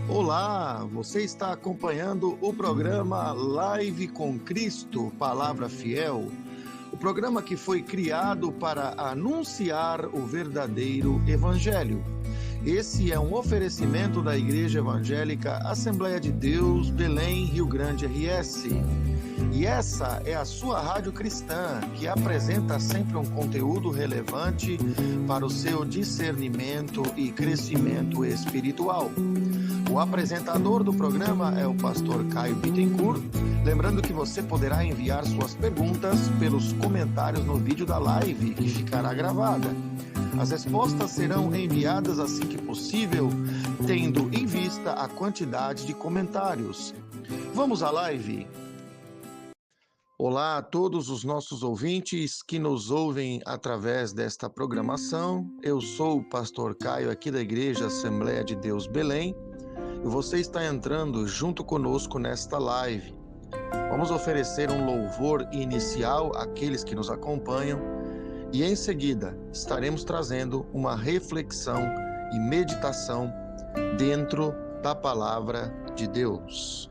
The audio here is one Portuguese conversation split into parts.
Olá, você está acompanhando o programa Live com Cristo, Palavra Fiel, o programa que foi criado para anunciar o verdadeiro Evangelho. Esse é um oferecimento da Igreja Evangélica Assembleia de Deus, Belém, Rio Grande, RS. E essa é a sua rádio cristã, que apresenta sempre um conteúdo relevante para o seu discernimento e crescimento espiritual. O apresentador do programa é o pastor Caio Bittencourt. Lembrando que você poderá enviar suas perguntas pelos comentários no vídeo da live, que ficará gravada. As respostas serão enviadas assim que possível, tendo em vista a quantidade de comentários. Vamos à live! Olá a todos os nossos ouvintes que nos ouvem através desta programação. Eu sou o pastor Caio, aqui da Igreja Assembleia de Deus Belém, e você está entrando junto conosco nesta live. Vamos oferecer um louvor inicial àqueles que nos acompanham e em seguida estaremos trazendo uma reflexão e meditação dentro da Palavra de Deus.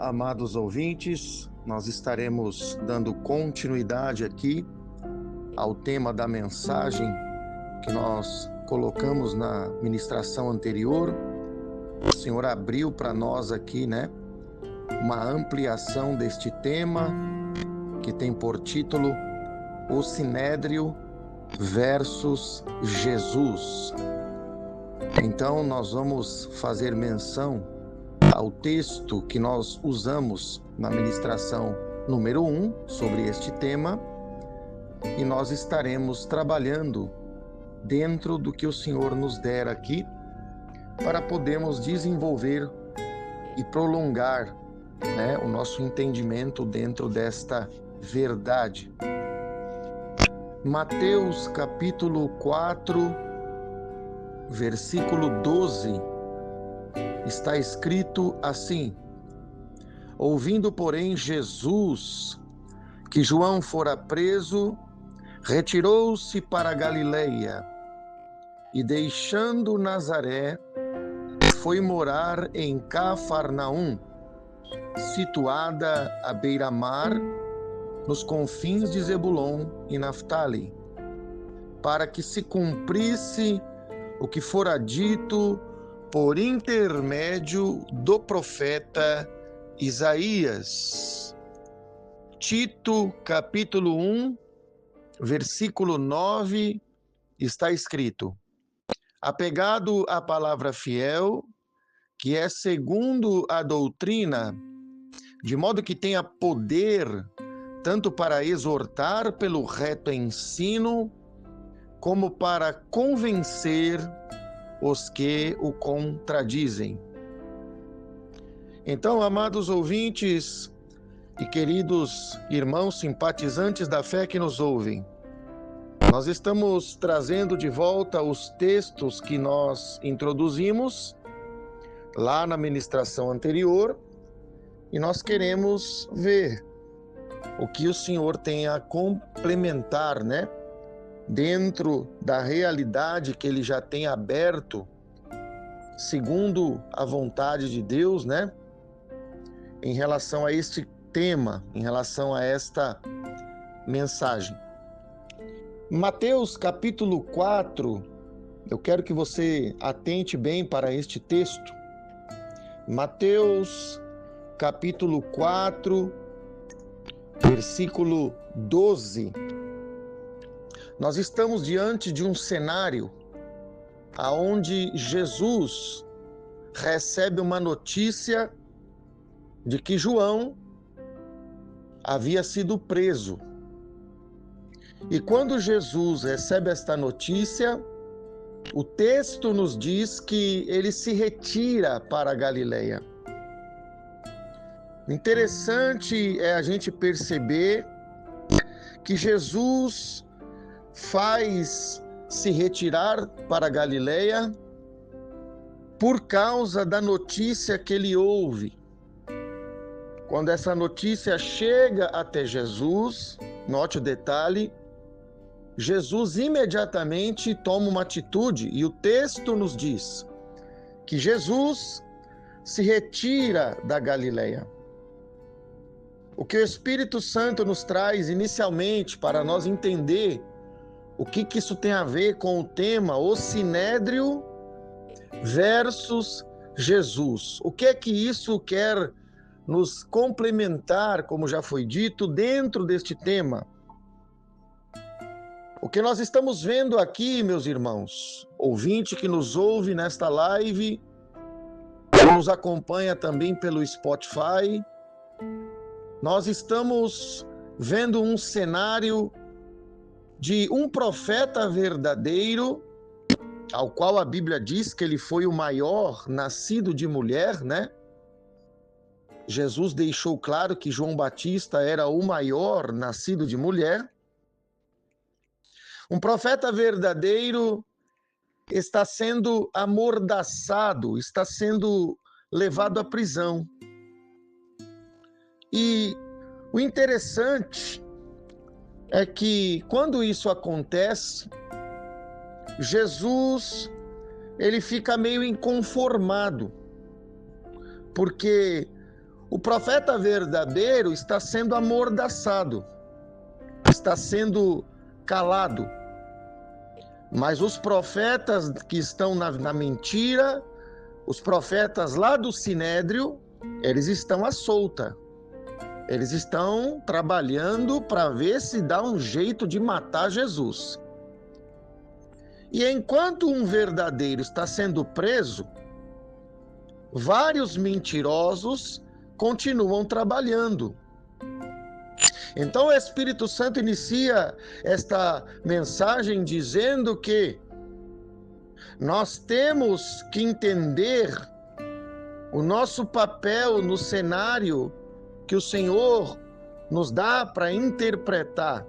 amados ouvintes, nós estaremos dando continuidade aqui ao tema da mensagem que nós colocamos na ministração anterior. O Senhor abriu para nós aqui, uma ampliação deste tema que tem por título O Sinédrio versus Jesus. Então nós vamos fazer menção ao texto que nós usamos na ministração número 1 sobre este tema, e nós estaremos trabalhando dentro do que o Senhor nos der aqui para podermos desenvolver e prolongar o nosso entendimento dentro desta verdade. Mateus capítulo 4, versículo 12, está escrito assim: ouvindo, porém, Jesus que João fora preso, retirou-se para a Galileia e, deixando Nazaré, foi morar em Cafarnaum, situada à beira-mar, nos confins de Zebulon e Naftali, para que se cumprisse o que fora dito por intermédio do profeta Isaías. Tito, capítulo 1, versículo 9, está escrito: apegado à palavra fiel, que é segundo a doutrina, de modo que tenha poder tanto para exortar pelo reto ensino, como para convencer os que o contradizem. Então, amados ouvintes e queridos irmãos simpatizantes da fé que nos ouvem, nós estamos trazendo de volta os textos que nós introduzimos lá na ministração anterior, e nós queremos ver o que o Senhor tem a complementar, dentro da realidade que Ele já tem aberto, segundo a vontade de Deus, em relação a este tema, em relação a esta mensagem. Mateus capítulo 4, eu quero que você atente bem para este texto. Mateus capítulo 4, versículo 12. Nós estamos diante de um cenário aonde Jesus recebe uma notícia de que João havia sido preso. E quando Jesus recebe esta notícia, o texto nos diz que ele se retira para a Galileia. Interessante é a gente perceber que Jesus faz se retirar para a Galileia por causa da notícia que ele ouve. Quando essa notícia chega até Jesus, note o detalhe, Jesus imediatamente toma uma atitude, e o texto nos diz que Jesus se retira da Galileia. O que o Espírito Santo nos traz inicialmente para nós entender o que isso tem a ver com o tema o Sinédrio versus Jesus. O que é que isso quer nos complementar, como já foi dito, dentro deste tema? O que nós estamos vendo aqui, meus irmãos, ouvinte que nos ouve nesta live, que nos acompanha também pelo Spotify, nós estamos vendo um cenário de um profeta verdadeiro, ao qual a Bíblia diz que ele foi o maior nascido de mulher, Jesus deixou claro que João Batista era o maior nascido de mulher. Um profeta verdadeiro está sendo amordaçado, está sendo levado à prisão. E o interessante é que quando isso acontece, Jesus, ele fica meio inconformado, porque O profeta verdadeiro está sendo amordaçado, está sendo calado. Mas os profetas que estão na mentira, os profetas lá do Sinédrio, eles estão à solta. Eles estão trabalhando para ver se dá um jeito de matar Jesus. E enquanto um verdadeiro está sendo preso, vários mentirosos continuam trabalhando. Então o Espírito Santo inicia esta mensagem dizendo que nós temos que entender o nosso papel no cenário que o Senhor nos dá para interpretar.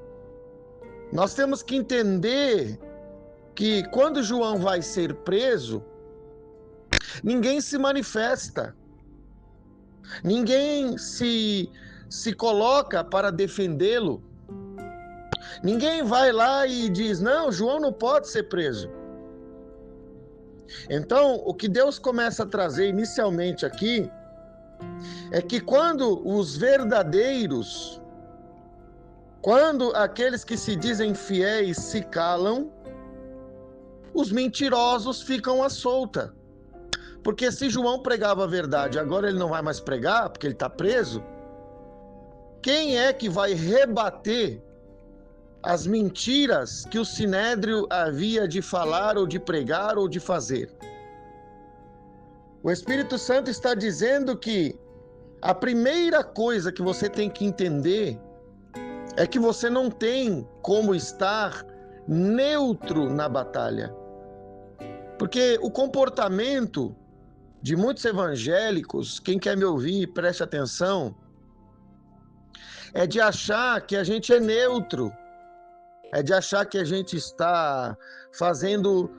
Nós temos que entender que quando João vai ser preso, ninguém se manifesta, ninguém se coloca para defendê-lo, ninguém vai lá e diz, não, João não pode ser preso. Então, o que Deus começa a trazer inicialmente aqui, é que quando os verdadeiros, quando aqueles que se dizem fiéis se calam, os mentirosos ficam à solta. Porque se João pregava a verdade, agora ele não vai mais pregar, porque ele está preso, quem é que vai rebater as mentiras que o Sinédrio havia de falar, ou de pregar, ou de fazer? O Espírito Santo está dizendo que a primeira coisa que você tem que entender é que você não tem como estar neutro na batalha. Porque o comportamento de muitos evangélicos, quem quer me ouvir, preste atenção, é de achar que a gente é neutro, é de achar que a gente está fazendo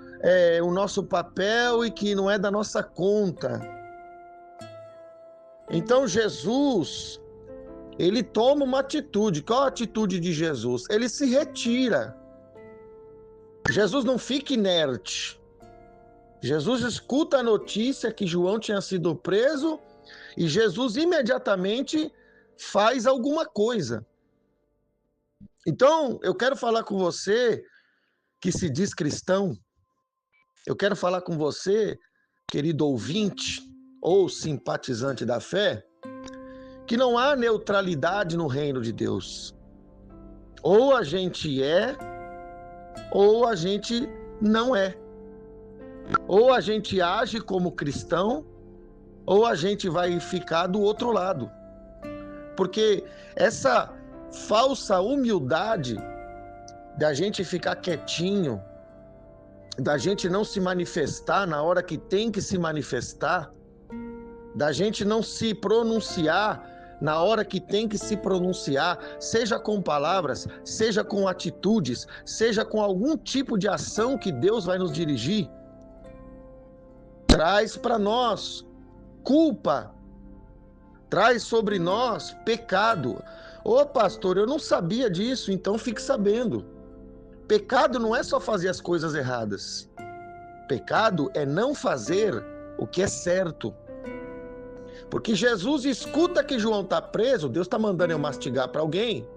o nosso papel e que não é da nossa conta. Então Jesus, ele toma uma atitude. Qual a atitude de Jesus? Ele se retira. Jesus não fica inerte. Jesus escuta a notícia que João tinha sido preso e Jesus imediatamente faz alguma coisa. Então, eu quero falar com você que se diz cristão, eu quero falar com você, querido ouvinte ou simpatizante da fé, que não há neutralidade no reino de Deus. Ou a gente é, ou a gente não é. Ou a gente age como cristão, ou a gente vai ficar do outro lado. Porque essa falsa humildade da gente ficar quietinho, da gente não se manifestar na hora que tem que se manifestar, da gente não se pronunciar na hora que tem que se pronunciar, seja com palavras, seja com atitudes, seja com algum tipo de ação que Deus vai nos dirigir, traz para nós culpa, traz sobre nós pecado. Ô pastor, eu não sabia disso, então fique sabendo. Pecado não é só fazer as coisas erradas. Pecado é não fazer o que é certo. Porque Jesus escuta que João está preso, Deus está mandando eu mastigar para alguém,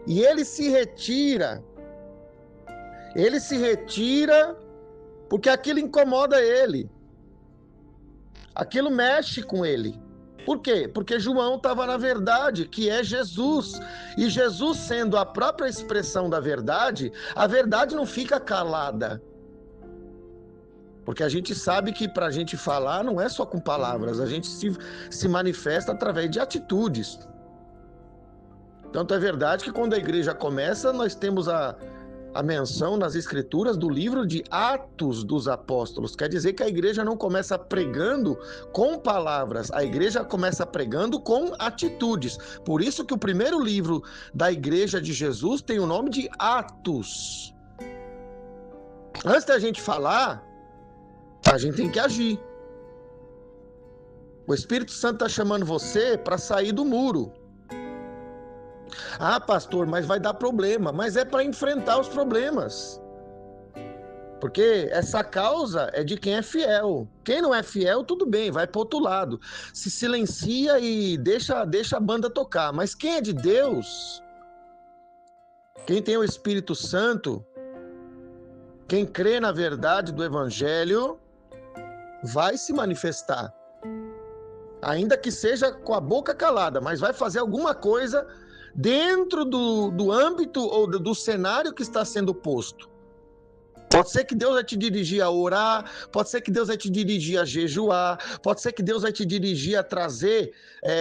e ele se retira. Ele se retira porque aquilo incomoda ele. Aquilo mexe com ele. Por quê? Porque João estava na verdade, que é Jesus. E Jesus, sendo a própria expressão da verdade, a verdade não fica calada. Porque a gente sabe que para a gente falar não é só com palavras, a gente se manifesta através de atitudes. Tanto é verdade que quando a igreja começa, nós temos a menção nas escrituras do livro de Atos dos Apóstolos. Quer dizer que a igreja não começa pregando com palavras, a igreja começa pregando com atitudes. Por isso que o primeiro livro da igreja de Jesus tem o nome de Atos. Antes da gente falar, a gente tem que agir. O Espírito Santo está chamando você para sair do muro. Ah, pastor, mas vai dar problema. Mas é para enfrentar os problemas. Porque essa causa é de quem é fiel. Quem não é fiel, tudo bem, vai para outro lado. Se silencia e deixa a banda tocar. Mas quem é de Deus, quem tem o Espírito Santo, quem crê na verdade do Evangelho, vai se manifestar. Ainda que seja com a boca calada, mas vai fazer alguma coisa dentro do âmbito ou do cenário que está sendo posto. Pode ser que Deus vai te dirigir a orar, pode ser que Deus vai te dirigir a jejuar, pode ser que Deus vai te dirigir a trazer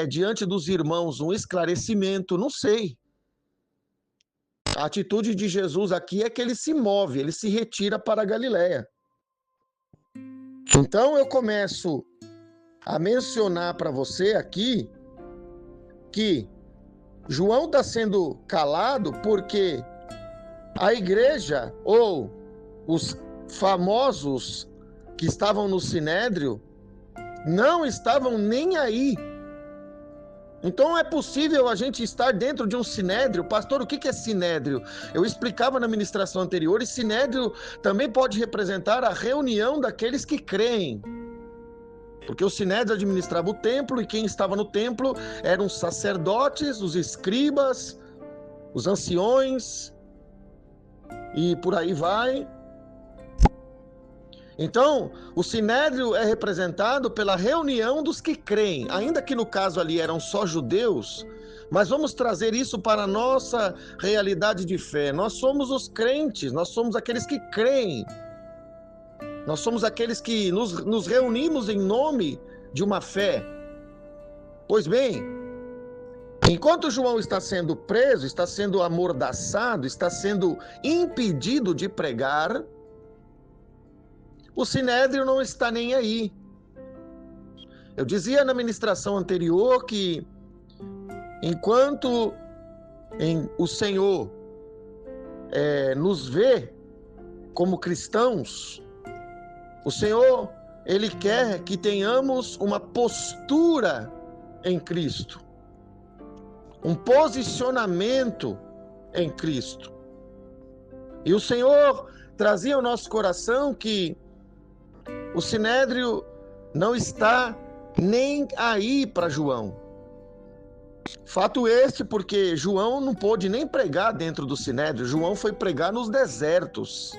diante dos irmãos um esclarecimento, não sei. A atitude de Jesus aqui é que ele se move, ele se retira para a Galileia. Então eu começo a mencionar para você aqui que João está sendo calado porque a igreja ou os famosos que estavam no Sinédrio não estavam nem aí. Então é possível a gente estar dentro de um Sinédrio. Pastor, o que é Sinédrio? Eu explicava na ministração anterior, e Sinédrio também pode representar a reunião daqueles que creem. Porque o Sinédrio administrava o templo, e quem estava no templo eram os sacerdotes, os escribas, os anciões, e por aí vai. Então, o Sinédrio é representado pela reunião dos que creem, ainda que no caso ali eram só judeus, mas vamos trazer isso para a nossa realidade de fé. Nós somos os crentes, nós somos aqueles que creem, nós somos aqueles que nos reunimos em nome de uma fé. Pois bem, enquanto João está sendo preso, está sendo amordaçado, está sendo impedido de pregar, o Sinédrio não está nem aí. Eu dizia na ministração anterior que enquanto o Senhor nos vê como cristãos, o Senhor, Ele quer que tenhamos uma postura em Cristo, um posicionamento em Cristo. E o Senhor trazia ao nosso coração que o Sinédrio não está nem aí para João. Fato este porque João não pôde nem pregar dentro do Sinédrio. João foi pregar nos desertos.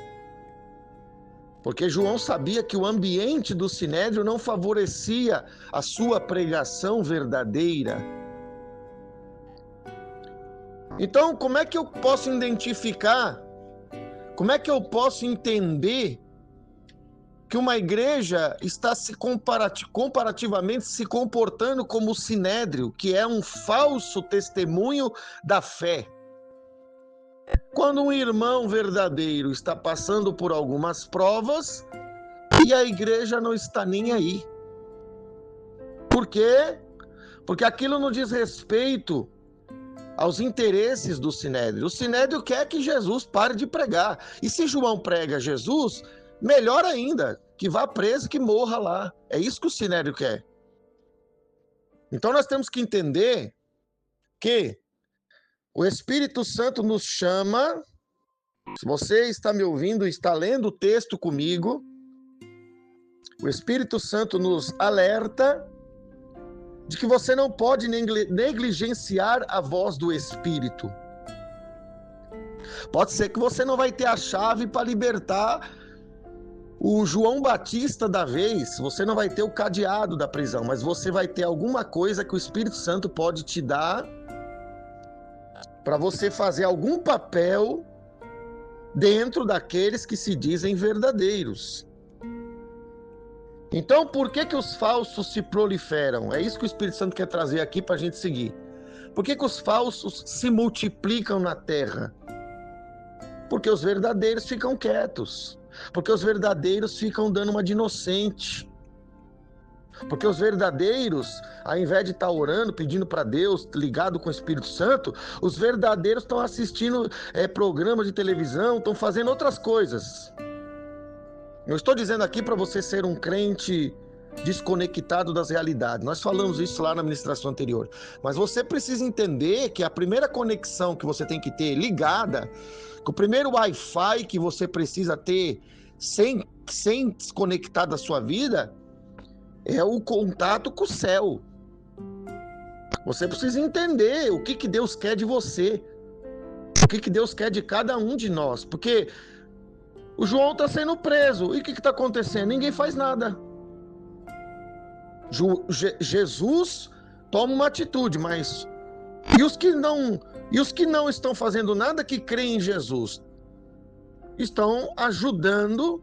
Porque João sabia que o ambiente do Sinédrio não favorecia a sua pregação verdadeira. Então, como é que eu posso identificar, como é que eu posso entender que uma igreja está comparativamente se comportando como o Sinédrio, que é um falso testemunho da fé? Quando um irmão verdadeiro está passando por algumas provas e a igreja não está nem aí. Por quê? Porque aquilo não diz respeito aos interesses do Sinédrio. O Sinédrio quer que Jesus pare de pregar. E se João prega Jesus, melhor ainda, que vá preso, que morra lá. É isso que o Sinédrio quer. Então nós temos que entender que o Espírito Santo nos chama. Se você está me ouvindo, está lendo o texto comigo, o Espírito Santo nos alerta de que você não pode negligenciar a voz do Espírito. Pode ser que você não vai ter a chave para libertar o João Batista da vez, você não vai ter o cadeado da prisão, mas você vai ter alguma coisa que o Espírito Santo pode te dar para você fazer algum papel dentro daqueles que se dizem verdadeiros. Então, por que os falsos se proliferam? É isso que o Espírito Santo quer trazer aqui para a gente seguir. Por que os falsos se multiplicam na terra? Porque os verdadeiros ficam quietos. Porque os verdadeiros ficam dando uma de inocente. Porque os verdadeiros, ao invés de estar orando, pedindo para Deus, ligado com o Espírito Santo, os verdadeiros estão assistindo programas de televisão, estão fazendo outras coisas. Eu estou dizendo aqui para você ser um crente desconectado das realidades. Nós falamos isso lá na ministração anterior. Mas você precisa entender que a primeira conexão que você tem que ter ligada, que o primeiro Wi-Fi que você precisa ter sem desconectar da sua vida, é o contato com o céu. Você precisa entender o que Deus quer de você, o que Deus quer de cada um de nós, porque o João está sendo preso, e o que está acontecendo? Ninguém faz nada. Jesus toma uma atitude, mas e os que não estão fazendo nada, que creem em Jesus, estão ajudando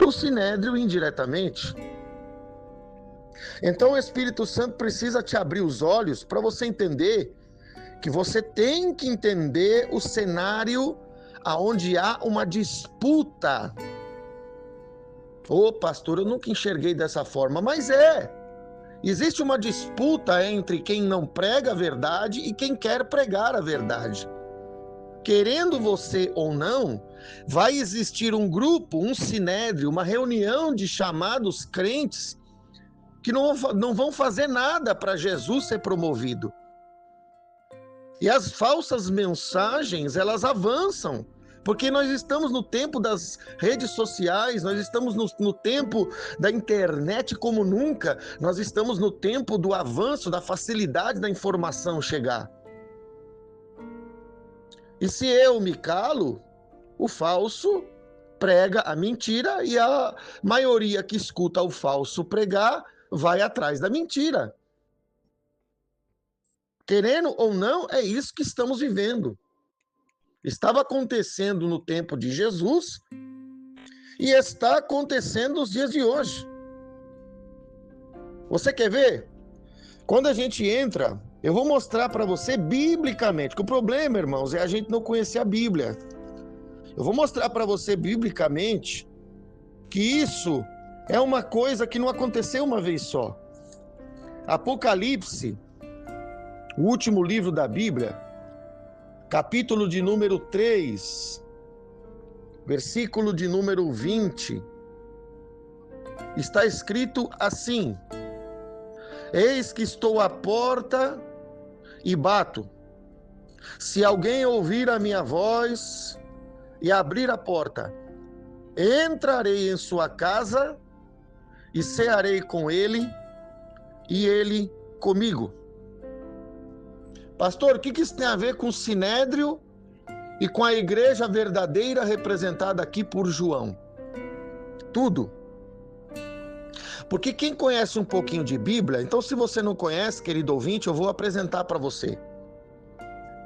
o Sinédrio indiretamente. Então o Espírito Santo precisa te abrir os olhos para você entender que você tem que entender o cenário aonde há uma disputa. Ô pastor, eu nunca enxerguei dessa forma, mas existe uma disputa entre quem não prega a verdade e quem quer pregar a verdade. Querendo você ou não, vai existir um grupo, um sinédrio, uma reunião de chamados crentes que não vão fazer nada para Jesus ser promovido. E as falsas mensagens, elas avançam, porque nós estamos no tempo das redes sociais, nós estamos no tempo da internet como nunca, nós estamos no tempo do avanço, da facilidade da informação chegar. E se eu me calo, o falso prega a mentira e a maioria que escuta o falso pregar vai atrás da mentira. Querendo ou não, é isso que estamos vivendo. Estava acontecendo no tempo de Jesus e está acontecendo nos dias de hoje. Você quer ver? Quando a gente entra, eu vou mostrar para você biblicamente, que o problema, irmãos, é a gente não conhecer a Bíblia. Eu vou mostrar para você biblicamente que isso é uma coisa que não aconteceu uma vez só. Apocalipse, o último livro da Bíblia, capítulo de número 3, versículo de número 20, está escrito assim: Eis que estou à porta e bato. Se alguém ouvir a minha voz e abrir a porta, entrarei em sua casa e cearei com ele e ele comigo. Pastor, o que isso tem a ver com o Sinédrio e com a igreja verdadeira representada aqui por João? Tudo. Porque quem conhece um pouquinho de Bíblia, então se você não conhece, querido ouvinte, eu vou apresentar para você.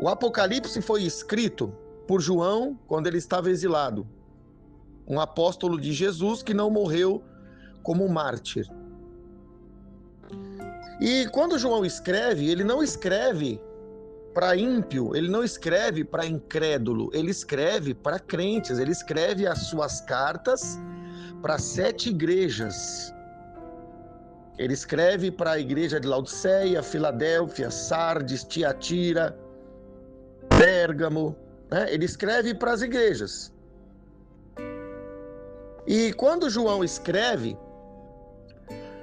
O Apocalipse foi escrito por João quando ele estava exilado. Um apóstolo de Jesus que não morreu como mártir. E quando João escreve, ele não escreve para ímpio, ele não escreve para incrédulo, ele escreve para crentes, ele escreve as suas cartas para 7 igrejas. Ele escreve para a igreja de Laodiceia, Filadélfia, Sardes, Tiatira, Pérgamo, né? Ele escreve para as igrejas. E quando João escreve,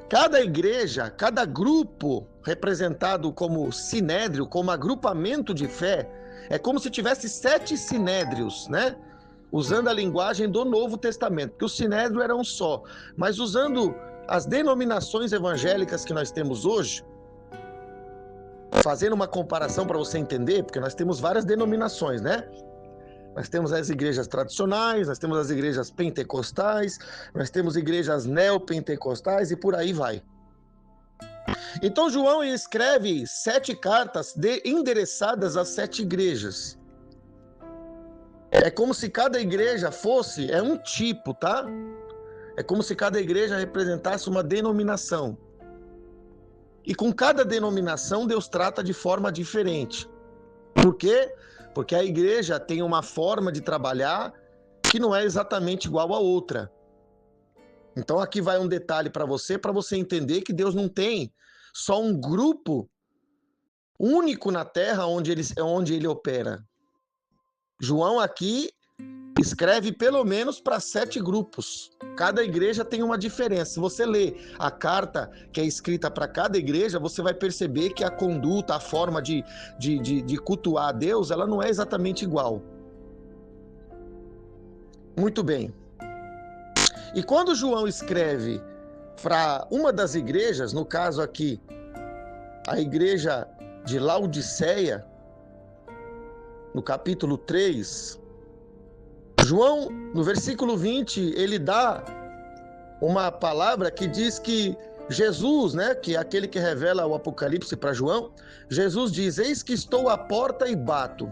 cada igreja, cada grupo representado como sinédrio, como agrupamento de fé, é como se tivesse 7 sinédrios, né? Usando a linguagem do Novo Testamento, porque o sinédrio era um só, mas usando as denominações evangélicas que nós temos hoje, fazendo uma comparação para você entender, porque nós temos várias denominações, né? Nós temos as igrejas tradicionais, nós temos as igrejas pentecostais, nós temos igrejas neopentecostais e por aí vai. Então João escreve 7 cartas endereçadas às 7 igrejas. É como se cada igreja fosse, é um tipo, tá? É como se cada igreja representasse uma denominação. E com cada denominação Deus trata de forma diferente. Por quê? Porque a igreja tem uma forma de trabalhar que não é exatamente igual a outra. Então aqui vai um detalhe para você entender que Deus não tem só um grupo único na terra onde ele opera. João aqui escreve pelo menos para 7 grupos. Cada igreja tem uma diferença. Se você ler a carta que é escrita para cada igreja, você vai perceber que a conduta, a forma de cultuar a Deus, ela não é exatamente igual. Muito bem. E quando João escreve para uma das igrejas, no caso aqui, a igreja de Laodiceia, no capítulo 3, João, no versículo 20, ele dá uma palavra que diz que Jesus, né, que é aquele que revela o Apocalipse para João, Jesus diz: eis que estou à porta e bato.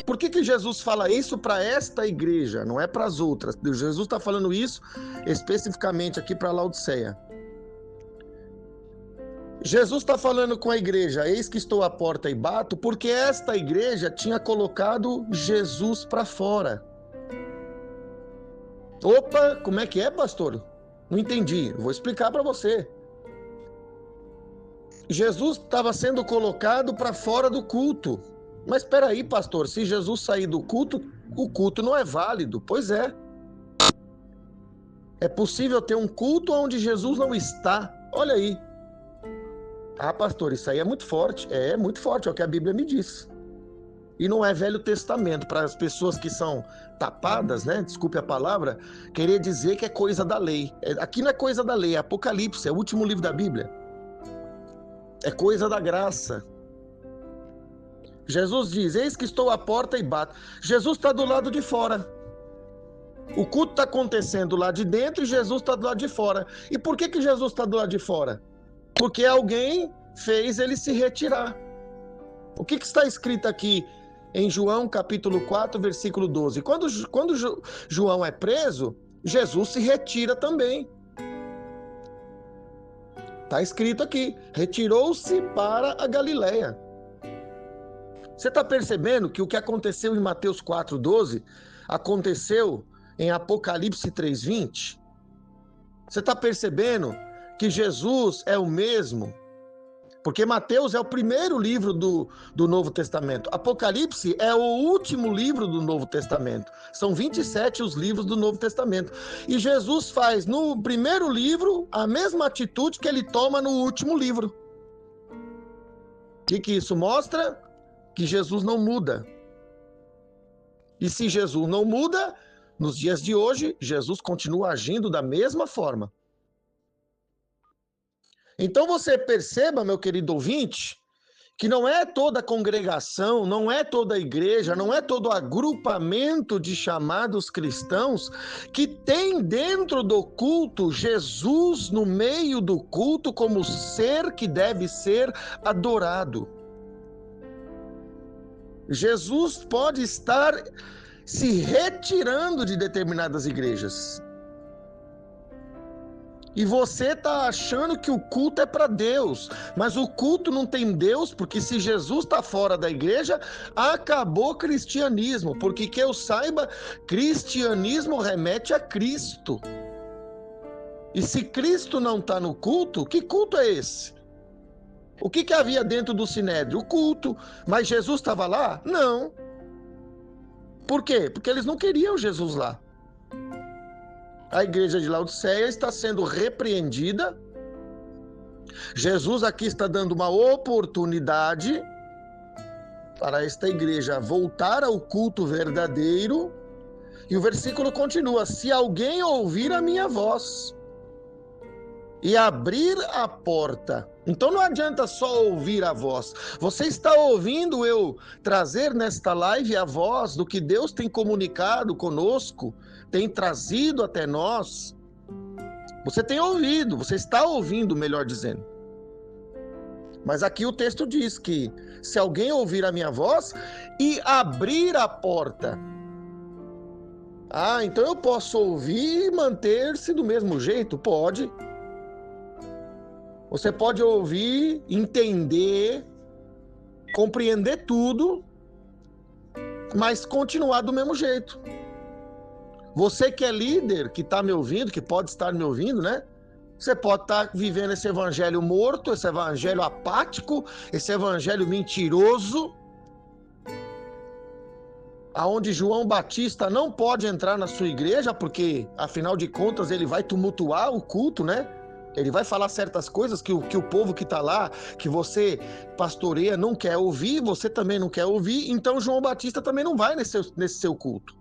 Por que Jesus fala isso para esta igreja, não é para as outras? Jesus está falando isso especificamente aqui para Laodiceia. Jesus está falando com a igreja: eis que estou à porta e bato, porque esta igreja tinha colocado Jesus para fora. Opa, como é que é, pastor? Não entendi, vou explicar para você. Jesus estava sendo colocado para fora do culto. Mas espera aí, pastor, se Jesus sair do culto, o culto não é válido. Pois é. É possível ter um culto onde Jesus não está. Olha aí. Ah, pastor, isso aí é muito forte. É muito forte, é o que a Bíblia me diz. E não é Velho Testamento, para as pessoas que são tapadas, né? Desculpe a palavra, querer dizer que é coisa da lei. Aqui não é coisa da lei, é Apocalipse, é o último livro da Bíblia. É coisa da graça. Jesus diz: eis que estou à porta e bato. Jesus está do lado de fora. O culto está acontecendo lá de dentro e Jesus está do lado de fora. E por que Jesus está do lado de fora? Porque alguém fez ele se retirar. O que está escrito aqui em João capítulo 4, versículo 12? Quando João é preso, Jesus se retira também. Está escrito aqui: retirou-se para a Galileia. Você está percebendo que o que aconteceu em Mateus 4,12 aconteceu em Apocalipse 3,20? Você está percebendo que Jesus é o mesmo? Porque Mateus é o primeiro livro do Novo Testamento. Apocalipse é o último livro do Novo Testamento. São 27 os livros do Novo Testamento. E Jesus faz no primeiro livro a mesma atitude que ele toma no último livro. O que isso mostra? Que Jesus não muda. E se Jesus não muda, nos dias de hoje, Jesus continua agindo da mesma forma. Então você perceba, meu querido ouvinte, que não é toda congregação, não é toda igreja, não é todo agrupamento de chamados cristãos que tem dentro do culto Jesus no meio do culto como ser que deve ser adorado. Jesus pode estar se retirando de determinadas igrejas. E você está achando que o culto é para Deus, mas o culto não tem Deus, porque se Jesus está fora da igreja, acabou o cristianismo, porque que eu saiba, cristianismo remete a Cristo. E se Cristo não está no culto, que culto é esse? O que havia dentro do Sinédrio? O culto. Mas Jesus estava lá? Não. Por quê? Porque eles não queriam Jesus lá. A igreja de Laodiceia está sendo repreendida. Jesus aqui está dando uma oportunidade para esta igreja voltar ao culto verdadeiro. E o versículo continua: se alguém ouvir a minha voz e abrir a porta. Então não adianta só ouvir a voz. Você está ouvindo eu trazer nesta live a voz do que Deus tem comunicado conosco, tem trazido até nós. Você tem ouvido, você está ouvindo, melhor dizendo. Mas aqui o texto diz que se alguém ouvir a minha voz e abrir a porta. Ah, então eu posso ouvir e manter-se do mesmo jeito? Pode. Você pode ouvir, entender, compreender tudo, mas continuar do mesmo jeito. Você que é líder, que está me ouvindo, que pode estar me ouvindo, né? Você pode estar vivendo esse evangelho morto, esse evangelho apático, esse evangelho mentiroso, aonde João Batista não pode entrar na sua igreja, porque, afinal de contas, ele vai tumultuar o culto, né? Ele vai falar certas coisas que o povo que está lá, que você pastoreia, não quer ouvir, você também não quer ouvir, então João Batista também não vai nesse seu culto.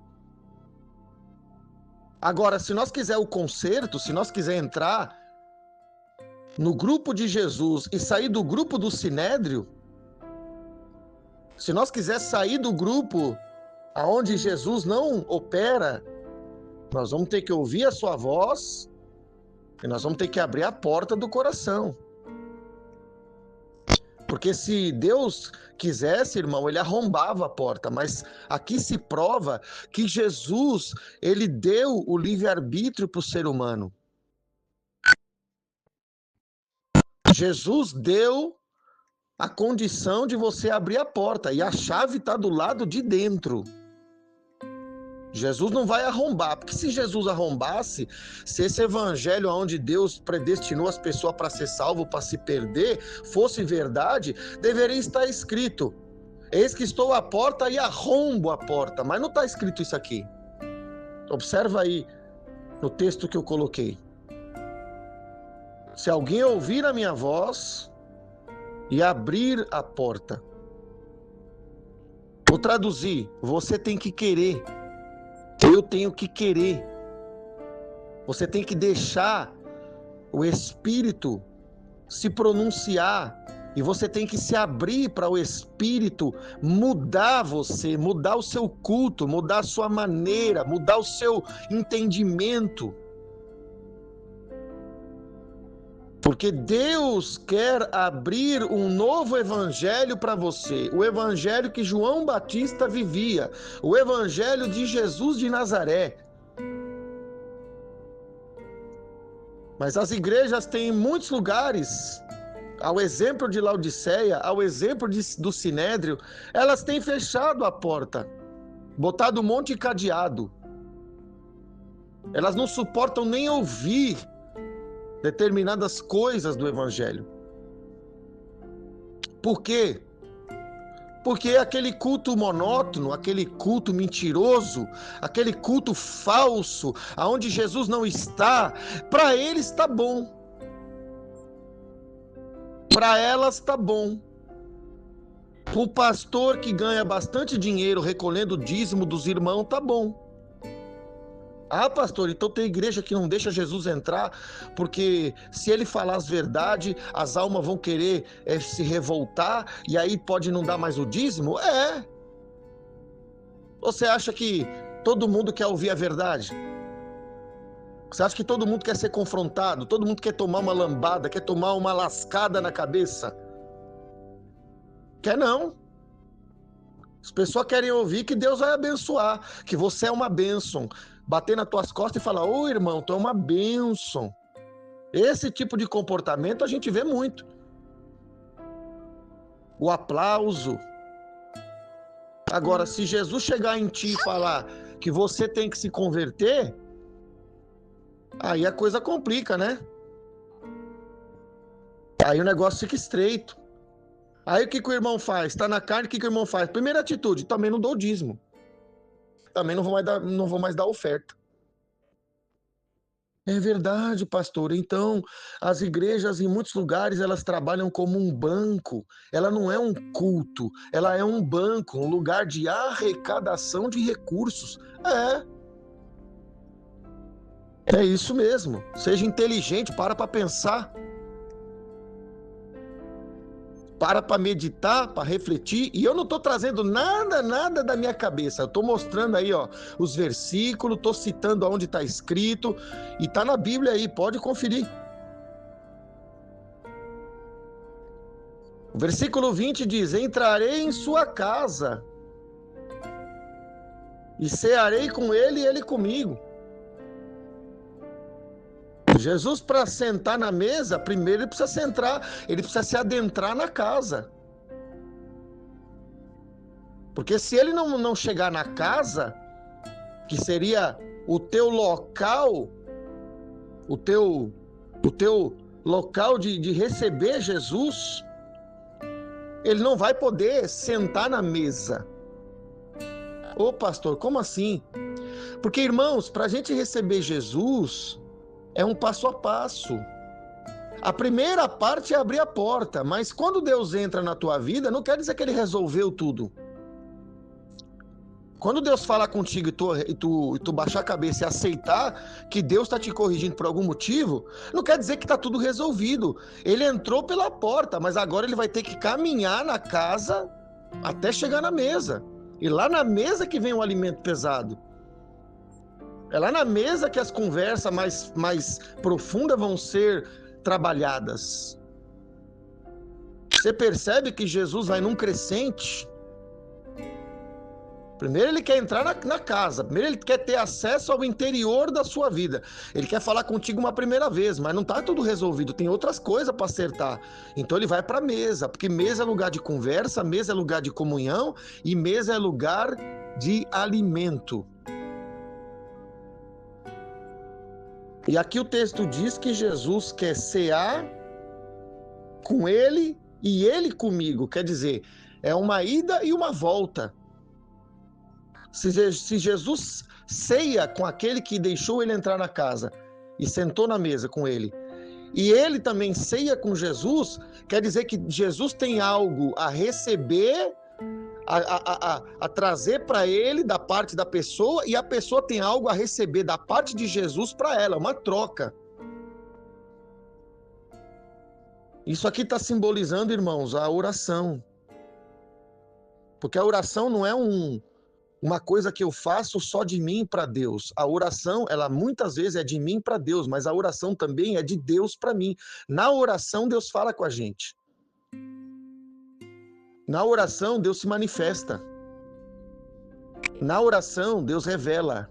Agora, se nós quiser o conserto, se nós quiser entrar no grupo de Jesus e sair do grupo do Sinédrio, se nós quiser sair do grupo aonde Jesus não opera, nós vamos ter que ouvir a sua voz e nós vamos ter que abrir a porta do coração. Porque se Deus quisesse, irmão, ele arrombava a porta, mas aqui se prova que Jesus, ele deu o livre-arbítrio para o ser humano. Jesus deu a condição de você abrir a porta e a chave está do lado de dentro. Jesus não vai arrombar, porque se Jesus arrombasse, se esse evangelho onde Deus predestinou as pessoas para ser salvo, para se perder, fosse verdade, deveria estar escrito: eis que estou à porta e arrombo a porta, mas não está escrito isso aqui. Observa aí no texto que eu coloquei. Se alguém ouvir a minha voz e abrir a porta. Vou traduzir: você tem que querer. Eu tenho que querer. Você tem que deixar o Espírito se pronunciar e você tem que se abrir para o Espírito mudar você, mudar o seu culto, mudar a sua maneira, mudar o seu entendimento. Porque Deus quer abrir um novo evangelho para você, o evangelho que João Batista vivia, o evangelho de Jesus de Nazaré. Mas as igrejas têm em muitos lugares, ao exemplo de Laodiceia, ao exemplo do Sinédrio, elas têm fechado a porta, botado um monte de cadeado. Elas não suportam nem ouvir determinadas coisas do evangelho. Por quê? Porque aquele culto monótono, aquele culto mentiroso, aquele culto falso, aonde Jesus não está, para eles está bom. Para elas está bom. O pastor que ganha bastante dinheiro recolhendo o dízimo dos irmãos está bom. Ah, pastor, então tem igreja que não deixa Jesus entrar, porque se ele falar as verdades, as almas vão querer se revoltar, e aí pode não dar mais o dízimo? É. Você acha que todo mundo quer ouvir a verdade? Você acha que todo mundo quer ser confrontado? Todo mundo quer tomar uma lambada, quer tomar uma lascada na cabeça? Quer não. As pessoas querem ouvir que Deus vai abençoar, que você é uma bênção. Bater nas tuas costas e falar: ô irmão, tu é uma bênção. Esse tipo de comportamento a gente vê muito. O aplauso. Agora, se Jesus chegar em ti e falar que você tem que se converter, aí a coisa complica, né? Aí o negócio fica estreito. Aí o que o irmão faz? Está na carne, o que o irmão faz? Primeira atitude: também não dou o dízimo. Também não vou mais dar oferta. É verdade, pastor. Então, as igrejas em muitos lugares elas trabalham como um banco. Ela não é um culto, ela é um banco, um lugar de arrecadação de recursos. É isso mesmo. Seja inteligente, para pensar. Para meditar, para refletir, e eu não estou trazendo nada da minha cabeça, eu estou mostrando aí, ó, os versículos, estou citando aonde está escrito, e está na Bíblia aí, pode conferir. O versículo 20 diz: entrarei em sua casa, e cearei com ele e ele comigo. Jesus, para sentar na mesa, primeiro ele precisa se adentrar na casa. Porque se ele não chegar na casa, que seria o teu local, o teu local de receber Jesus, ele não vai poder sentar na mesa. Ô pastor, como assim? Porque, irmãos, para a gente receber Jesus, é um passo a passo. A primeira parte é abrir a porta, mas quando Deus entra na tua vida, não quer dizer que ele resolveu tudo. Quando Deus fala contigo e tu baixar a cabeça e aceitar que Deus está te corrigindo por algum motivo, não quer dizer que está tudo resolvido. Ele entrou pela porta, mas agora ele vai ter que caminhar na casa até chegar na mesa. E lá na mesa que vem o alimento pesado. É lá na mesa que as conversas mais profundas vão ser trabalhadas. Você percebe que Jesus vai num crescente. Primeiro ele quer entrar na casa, primeiro ele quer ter acesso ao interior da sua vida. Ele quer falar contigo uma primeira vez, mas não está tudo resolvido, tem outras coisas para acertar. Então ele vai para a mesa, porque mesa é lugar de conversa, mesa é lugar de comunhão e mesa é lugar de alimento. E aqui o texto diz que Jesus quer cear com ele e ele comigo, quer dizer, é uma ida e uma volta. Se Jesus ceia com aquele que deixou ele entrar na casa e sentou na mesa com ele, e ele também ceia com Jesus, quer dizer que Jesus tem algo a receber, a trazer para ele da parte da pessoa, e a pessoa tem algo a receber da parte de Jesus para ela, uma troca. Isso aqui está simbolizando, irmãos, a oração. Porque a oração não é uma coisa que eu faço só de mim para Deus. A oração, ela muitas vezes é de mim para Deus, mas a oração também é de Deus para mim. Na oração, Deus fala com a gente. Na oração, Deus se manifesta. Na oração, Deus revela.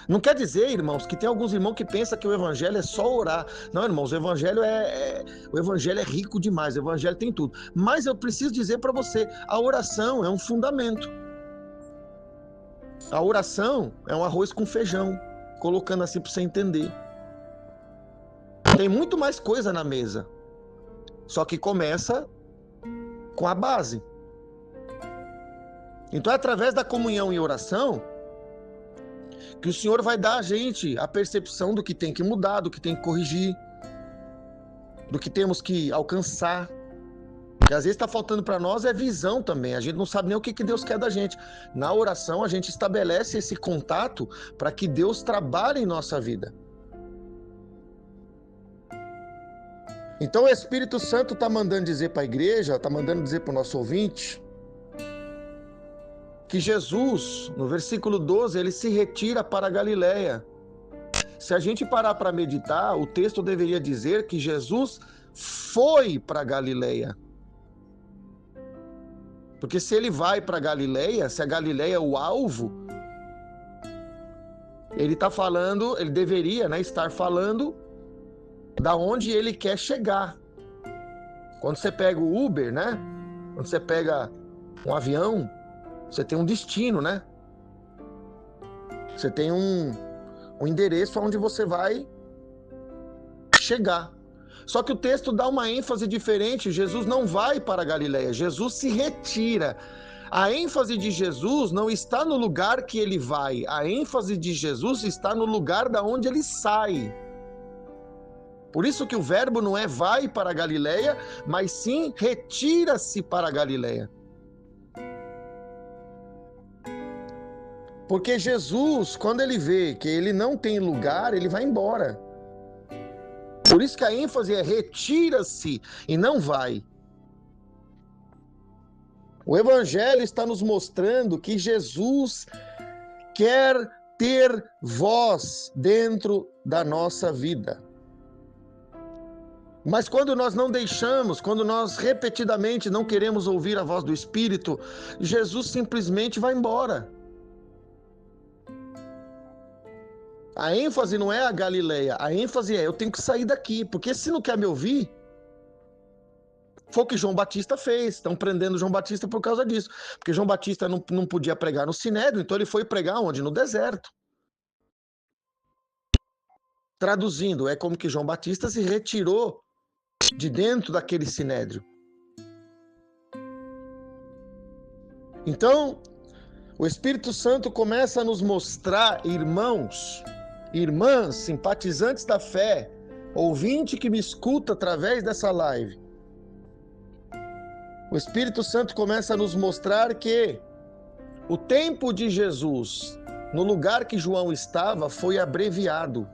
Não quer dizer, irmãos, que tem alguns irmãos que pensam que o evangelho é só orar. Não, irmãos, o evangelho é rico demais, o evangelho tem tudo. Mas eu preciso dizer para você, a oração é um fundamento. A oração é um arroz com feijão, colocando assim para você entender. Tem muito mais coisa na mesa, só que começa com a base. Então é através da comunhão e oração que o Senhor vai dar a gente a percepção do que tem que mudar, do que tem que corrigir, do que temos que alcançar. E às vezes está faltando para nós é visão também. A gente não sabe nem o que Deus quer da gente. Na oração a gente estabelece esse contato para que Deus trabalhe em nossa vida. Então o Espírito Santo está mandando dizer para a igreja, está mandando dizer para o nosso ouvinte, que Jesus, no versículo 12, ele se retira para a Galileia. Se a gente parar para meditar, o texto deveria dizer que Jesus foi para a Galileia. Porque se ele vai para a Galileia, se a Galileia é o alvo, ele está falando, ele deveria, estar falando da onde ele quer chegar. Quando você pega o Uber, quando você pega um avião, você tem um destino, Você tem um endereço onde você vai chegar. Só que o texto dá uma ênfase diferente. Jesus não vai para a Galileia, Jesus se retira. A ênfase de Jesus não está no lugar que ele vai. A ênfase de Jesus está no lugar da onde ele sai. Por isso que o verbo não é vai para a Galileia, mas sim retira-se para a Galileia. Porque Jesus, quando ele vê que ele não tem lugar, ele vai embora. Por isso que a ênfase é retira-se e não vai. O Evangelho está nos mostrando que Jesus quer ter voz dentro da nossa vida. Mas quando nós não deixamos, quando nós repetidamente não queremos ouvir a voz do Espírito, Jesus simplesmente vai embora. A ênfase não é a Galileia, a ênfase é eu tenho que sair daqui, porque se não quer me ouvir, foi o que João Batista fez, estão prendendo João Batista por causa disso, porque João Batista não podia pregar no Sinédrio, então ele foi pregar onde? No deserto. Traduzindo, é como que João Batista se retirou de dentro daquele Sinédrio. Então, o Espírito Santo começa a nos mostrar, irmãos, irmãs, simpatizantes da fé, ouvinte que me escuta através dessa live. O Espírito Santo começa a nos mostrar que O tempo de Jesus, no lugar que João estava, foi abreviado.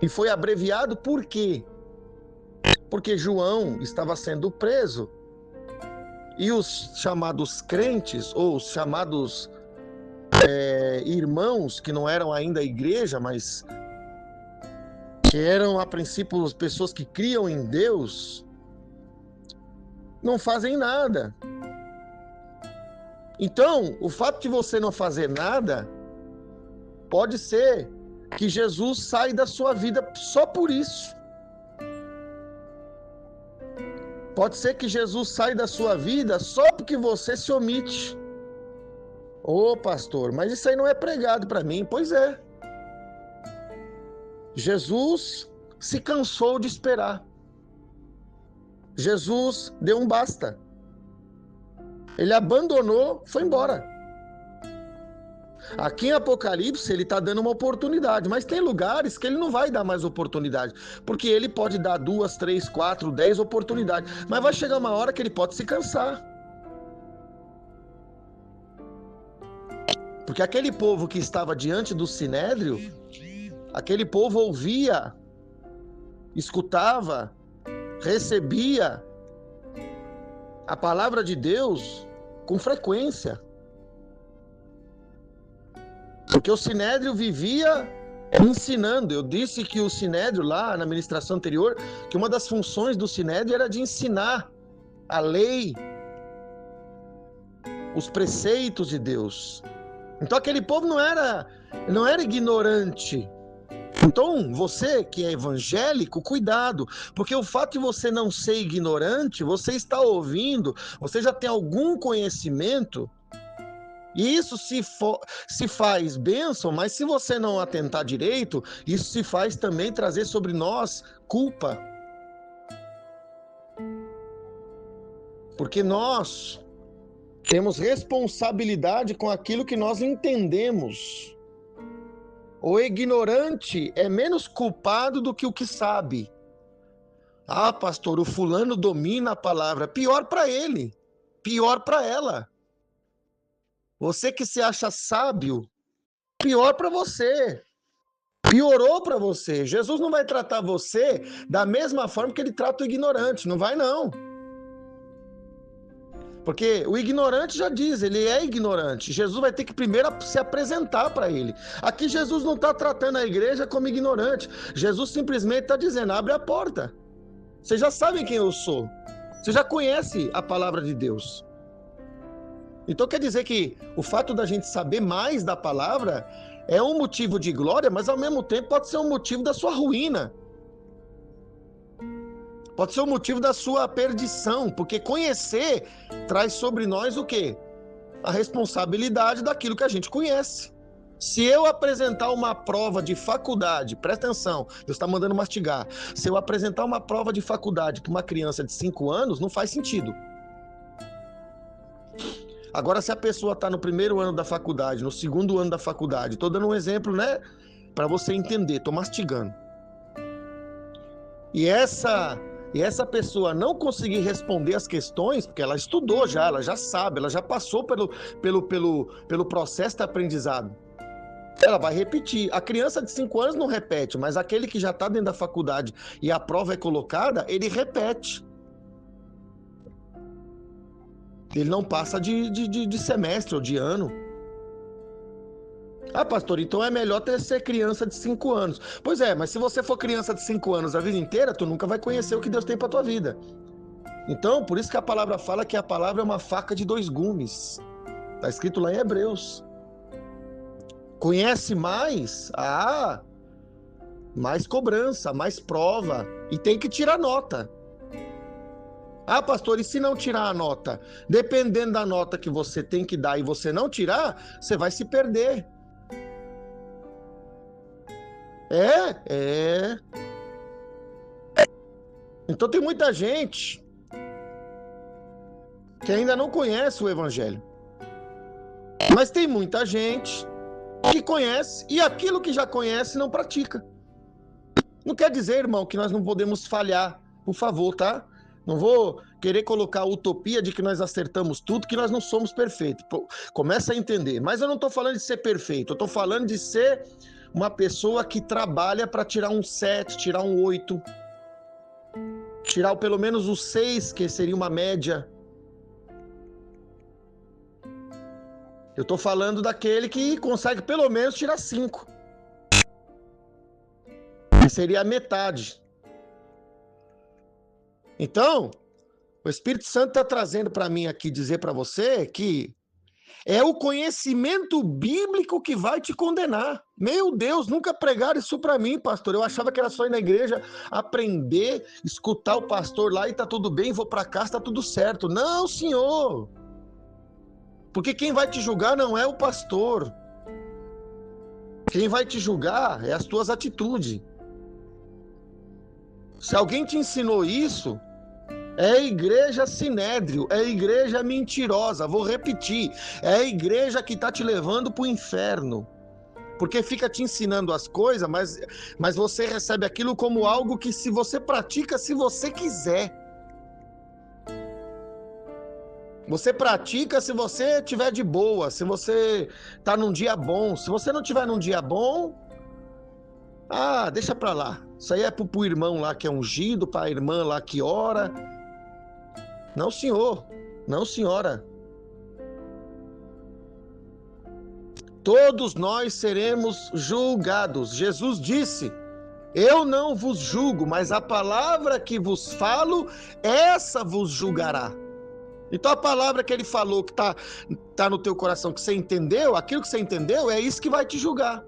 E foi abreviado por quê? Porque João estava sendo preso. E os chamados crentes, ou os chamados irmãos, que não eram ainda a igreja, mas que eram a princípio as pessoas que criam em Deus, não fazem nada. Então, o fato de você não fazer nada, pode ser que Jesus saia da sua vida só por isso. Pode ser que Jesus saia da sua vida só porque você se omite. Ô pastor, mas isso aí não é pregado para mim. Pois é. Jesus se cansou de esperar. Jesus deu um basta. Ele abandonou, foi embora. Aqui em Apocalipse ele está dando uma oportunidade, mas tem lugares que ele não vai dar mais oportunidade, porque ele pode dar 2, 3, 4, 10 oportunidades, mas vai chegar uma hora que ele pode se cansar. Porque aquele povo que estava diante do Sinédrio, aquele povo ouvia, escutava, recebia a palavra de Deus com frequência. Porque o Sinédrio vivia ensinando. Eu disse que o Sinédrio, lá na ministração anterior, que uma das funções do Sinédrio era de ensinar a lei, os preceitos de Deus. Então aquele povo não era ignorante. Então você que é evangélico, cuidado, porque o fato de você não ser ignorante, você está ouvindo, você já tem algum conhecimento, e isso se faz bênção, mas se você não atentar direito, isso se faz também trazer sobre nós culpa. Porque nós temos responsabilidade com aquilo que nós entendemos. O ignorante é menos culpado do que o que sabe. Ah, pastor, o fulano domina a palavra. Pior para ele, pior para ela. Você que se acha sábio, pior para você. Piorou para você. Jesus não vai tratar você da mesma forma que ele trata o ignorante. Não vai, não. Porque o ignorante já diz, ele é ignorante. Jesus vai ter que primeiro se apresentar para ele. Aqui Jesus não está tratando a igreja como ignorante. Jesus simplesmente está dizendo, abre a porta. Vocês já sabem quem eu sou. Você já conhece a palavra de Deus. Então quer dizer que o fato da gente saber mais da palavra é um motivo de glória, mas ao mesmo tempo pode ser um motivo da sua ruína. Pode ser o motivo da sua perdição, porque conhecer traz sobre nós o quê? A responsabilidade daquilo que a gente conhece. Se eu apresentar uma prova de faculdade, presta atenção, Deus está mandando mastigar. Se eu apresentar uma prova de faculdade para uma criança de 5 anos, não faz sentido. Agora, se a pessoa está no primeiro ano da faculdade, no segundo ano da faculdade, estou dando um exemplo, né? Para você entender, estou mastigando. E essa pessoa não conseguir responder as questões, porque ela estudou já, ela já sabe, ela já passou pelo processo de aprendizado. Ela vai repetir. A criança de 5 anos não repete, mas aquele que já está dentro da faculdade e a prova é colocada, ele repete. Ele não passa de semestre ou de ano. Ah, pastor, então é melhor ser criança de 5 anos. Pois é, mas se você for criança de 5 anos a vida inteira, tu nunca vai conhecer o que Deus tem para tua vida. Então, por isso que a palavra fala que a palavra é uma faca de 2 gumes. Está escrito lá em Hebreus. Conhece mais? Mais cobrança, mais prova. E tem que tirar nota. Ah, pastor, e se não tirar a nota? Dependendo da nota que você tem que dar e você não tirar, você vai se perder. Então tem muita gente que ainda não conhece o Evangelho. Mas tem muita gente que conhece e aquilo que já conhece não pratica. Não quer dizer, irmão, que nós não podemos falhar, por favor, tá? Não vou querer colocar a utopia de que nós acertamos tudo, que nós não somos perfeitos. Começa a entender. Mas eu não estou falando de ser perfeito, eu estou falando de ser uma pessoa que trabalha para tirar um 7, tirar um 8, tirar pelo menos o 6, que seria uma média. Eu estou falando daquele que consegue pelo menos tirar 5. Que seria a metade. Então, o Espírito Santo está trazendo para mim aqui, dizer para você que é o conhecimento bíblico que vai te condenar. Meu Deus, nunca pregaram isso para mim, pastor. Eu achava que era só ir na igreja, aprender, escutar o pastor lá e tá tudo bem, vou para casa, tá tudo certo. Não, senhor. Porque quem vai te julgar não é o pastor. Quem vai te julgar é as tuas atitudes. Se alguém te ensinou isso, é a igreja sinédrio, é a igreja mentirosa. Vou repetir, é a igreja que está te levando para o inferno. Porque fica te ensinando as coisas, mas você recebe aquilo como algo que se você pratica, se você quiser. Você pratica se você estiver de boa, se você está num dia bom. Se você não estiver num dia bom, deixa para lá. Isso aí é para o irmão lá que é ungido, para a irmã lá que ora. Não, senhor. Não, senhora. Todos nós seremos julgados. Jesus disse: eu não vos julgo, mas a palavra que vos falo, essa vos julgará. Então a palavra que ele falou, que tá no teu coração, que você entendeu, aquilo que você entendeu, é isso que vai te julgar.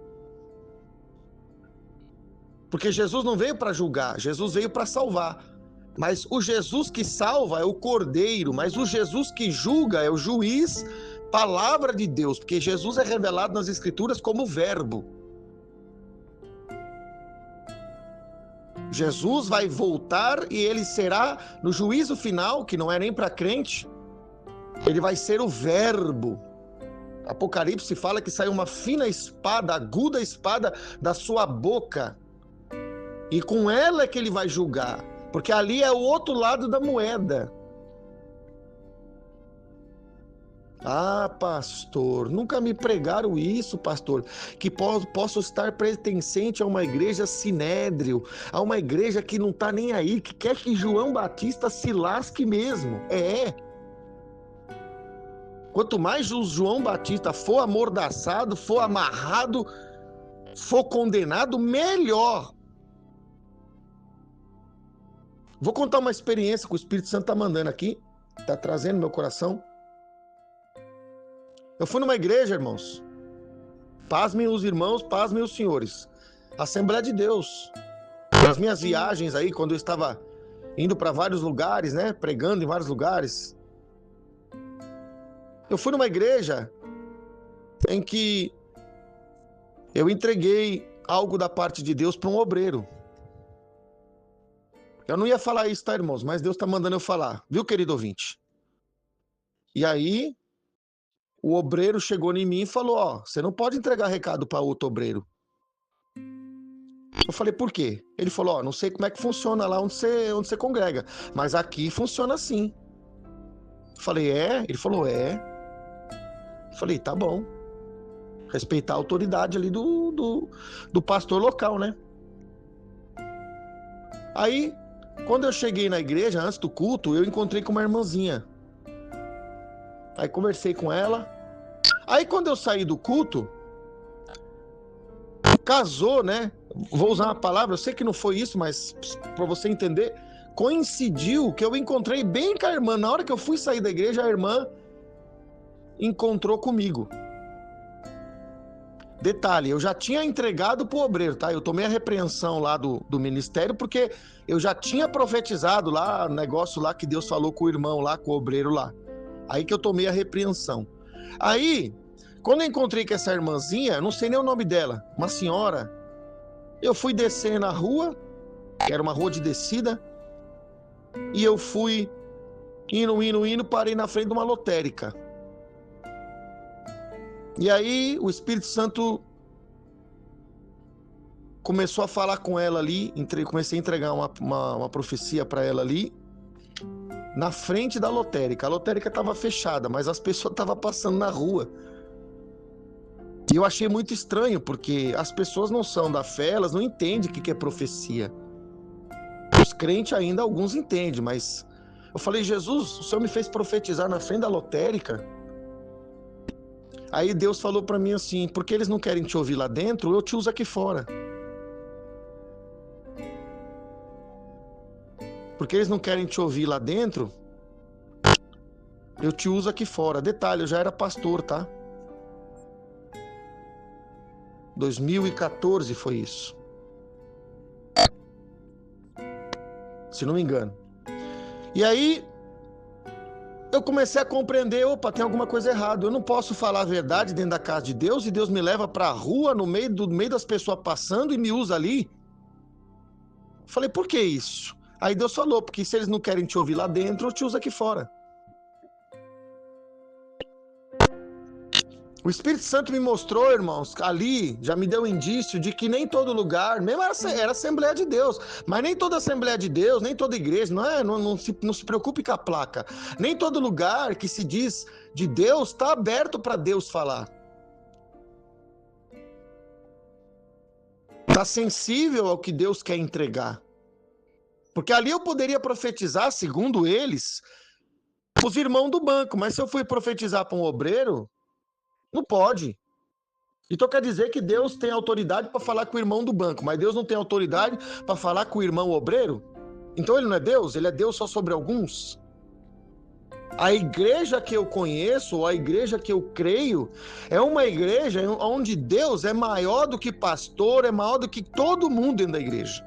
Porque Jesus não veio para julgar, Jesus veio para salvar. Mas o Jesus que salva é o Cordeiro, mas o Jesus que julga é o juiz, palavra de Deus, porque Jesus é revelado nas Escrituras como verbo. Jesus vai voltar e ele será, no juízo final, que não é nem para crente, ele vai ser o verbo. Apocalipse fala que saiu uma fina espada, aguda espada da sua boca. E com ela é que ele vai julgar. Porque ali é o outro lado da moeda. Pastor, nunca me pregaram isso, pastor, que posso estar pertencente a uma igreja sinédrio, a uma igreja que não está nem aí, que quer que João Batista se lasque mesmo. Quanto mais o João Batista for amordaçado, for amarrado, for condenado, melhor. Vou contar uma experiência que o Espírito Santo está mandando aqui, está trazendo no meu coração. Eu fui numa igreja, irmãos. Pasmem os irmãos, pasmem os senhores. Assembleia de Deus. Nas minhas viagens aí, quando eu estava indo para vários lugares, né, pregando em vários lugares, eu fui numa igreja em que eu entreguei algo da parte de Deus para um obreiro. Eu não ia falar isso, tá, irmãos? Mas Deus está mandando eu falar. Viu, querido ouvinte? E aí, o obreiro chegou em mim e falou, você não pode entregar recado para outro obreiro. Eu falei, por quê? Ele falou, não sei como é que funciona lá onde você congrega, mas aqui funciona assim. Eu falei, Ele falou, Eu falei, tá bom. Respeitar a autoridade ali do pastor local, né? Aí, quando eu cheguei na igreja, antes do culto, eu encontrei com uma irmãzinha. Aí conversei com ela. Aí quando eu saí do culto, casou, né? Vou usar uma palavra, eu sei que não foi isso, mas para você entender, coincidiu que eu encontrei bem com a irmã. Na hora que eu fui sair da igreja, a irmã encontrou comigo. Detalhe, eu já tinha entregado pro obreiro, tá? Eu tomei a repreensão lá do ministério, porque eu já tinha profetizado lá, o negócio lá que Deus falou com o irmão lá, com o obreiro lá. Aí que eu tomei a repreensão. Aí, quando eu encontrei com essa irmãzinha, não sei nem o nome dela, uma senhora, eu fui descer na rua, que era uma rua de descida, e eu fui indo, parei na frente de uma lotérica. E aí o Espírito Santo começou a falar com ela ali, comecei a entregar uma profecia para ela ali. na frente da lotérica. A lotérica estava fechada, mas as pessoas estavam passando na rua. E eu achei muito estranho, porque as pessoas não são da fé, elas não entendem o que é profecia. Os crentes ainda, alguns entendem, mas eu falei, Jesus, o Senhor me fez profetizar na frente da lotérica. Aí Deus falou para mim assim, porque eles não querem te ouvir lá dentro, eu te uso aqui fora. Porque eles não querem te ouvir lá dentro, eu te uso aqui fora. Detalhe, eu já era pastor, tá? 2014 foi isso. Se não me engano. E aí, eu comecei a compreender, opa, tem alguma coisa errada. Eu não posso falar a verdade dentro da casa de Deus e Deus me leva para a rua, no meio das pessoas passando e me usa ali. Falei, por que isso? Aí Deus falou, porque se eles não querem te ouvir lá dentro, eu te uso aqui fora. O Espírito Santo me mostrou, irmãos, ali já me deu um indício de que nem todo lugar, mesmo era Assembleia de Deus, mas nem toda Assembleia de Deus, nem toda igreja, não se preocupe com a placa. Nem todo lugar que se diz de Deus está aberto para Deus falar. Está sensível ao que Deus quer entregar. Porque ali eu poderia profetizar, segundo eles, os irmãos do banco, mas se eu fui profetizar para um obreiro, não pode. Então quer dizer que Deus tem autoridade para falar com o irmão do banco, mas Deus não tem autoridade para falar com o irmão obreiro? Então ele não é Deus? Ele é Deus só sobre alguns? A igreja que eu conheço, ou a igreja que eu creio, é uma igreja onde Deus é maior do que pastor, é maior do que todo mundo dentro da igreja.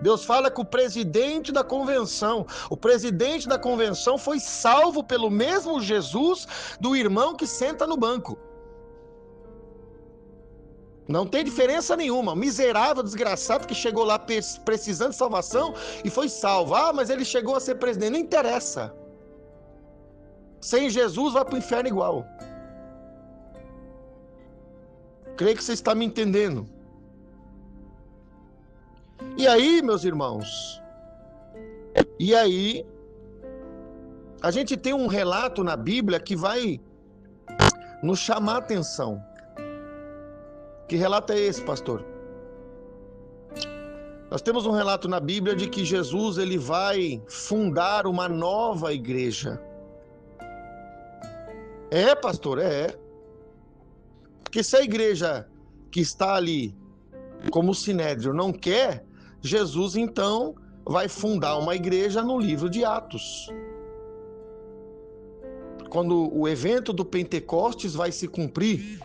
Deus fala com o presidente da convenção. O presidente da convenção foi salvo pelo mesmo Jesus do irmão que senta no banco. Não tem diferença nenhuma. Miserável, desgraçado que chegou lá precisando de salvação e foi salvo. Ah, mas ele chegou a ser presidente. Não interessa. Sem Jesus vai para o inferno igual. Creio que você está me entendendo. E aí, meus irmãos, a gente tem um relato na Bíblia que vai nos chamar a atenção. Que relato é esse, pastor? Nós temos um relato na Bíblia de que Jesus ele vai fundar uma nova igreja. É, pastor, é. Porque se a igreja que está ali, como o Sinédrio, não quer, Jesus, então, vai fundar uma igreja no livro de Atos. Quando o evento do Pentecostes vai se cumprir.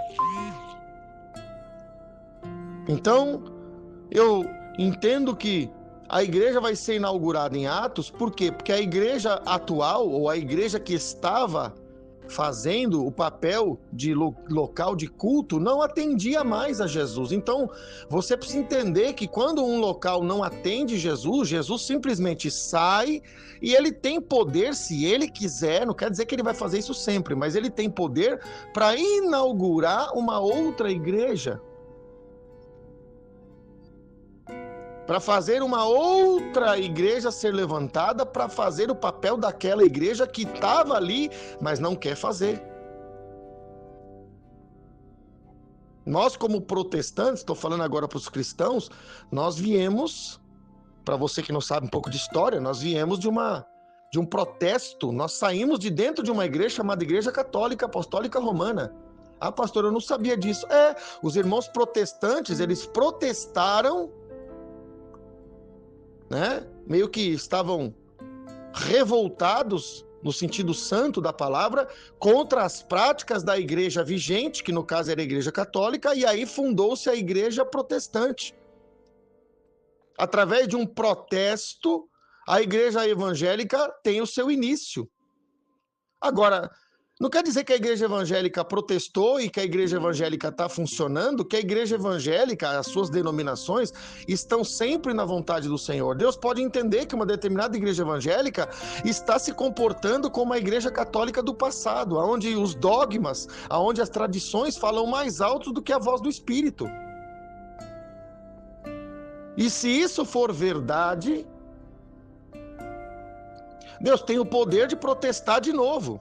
Então, eu entendo que a igreja vai ser inaugurada em Atos, por quê? Porque a igreja atual, ou a igreja que estava fazendo o papel de local de culto, não atendia mais a Jesus. Então, você precisa entender que quando um local não atende Jesus, Jesus simplesmente sai e ele tem poder, se ele quiser, não quer dizer que ele vai fazer isso sempre, mas ele tem poder para inaugurar uma outra igreja. Para fazer uma outra igreja ser levantada, para fazer o papel daquela igreja que estava ali, mas não quer fazer. Nós, como protestantes, estou falando agora para os cristãos, nós viemos, para você que não sabe um pouco de história, nós viemos de um protesto, nós saímos de dentro de uma igreja chamada Igreja Católica Apostólica Romana. Ah, pastor, eu não sabia disso. Os irmãos protestantes, eles protestaram, né? Meio que estavam revoltados, no sentido santo da palavra, contra as práticas da igreja vigente, que no caso era a igreja católica, e aí fundou-se a igreja protestante. Através de um protesto, a igreja evangélica tem o seu início. Agora, não quer dizer que a igreja evangélica protestou e que a igreja evangélica está funcionando, que a igreja evangélica, as suas denominações, estão sempre na vontade do Senhor. Deus pode entender que uma determinada igreja evangélica está se comportando como a igreja católica do passado, onde os dogmas, onde as tradições falam mais alto do que a voz do Espírito. E se isso for verdade, Deus tem o poder de protestar de novo.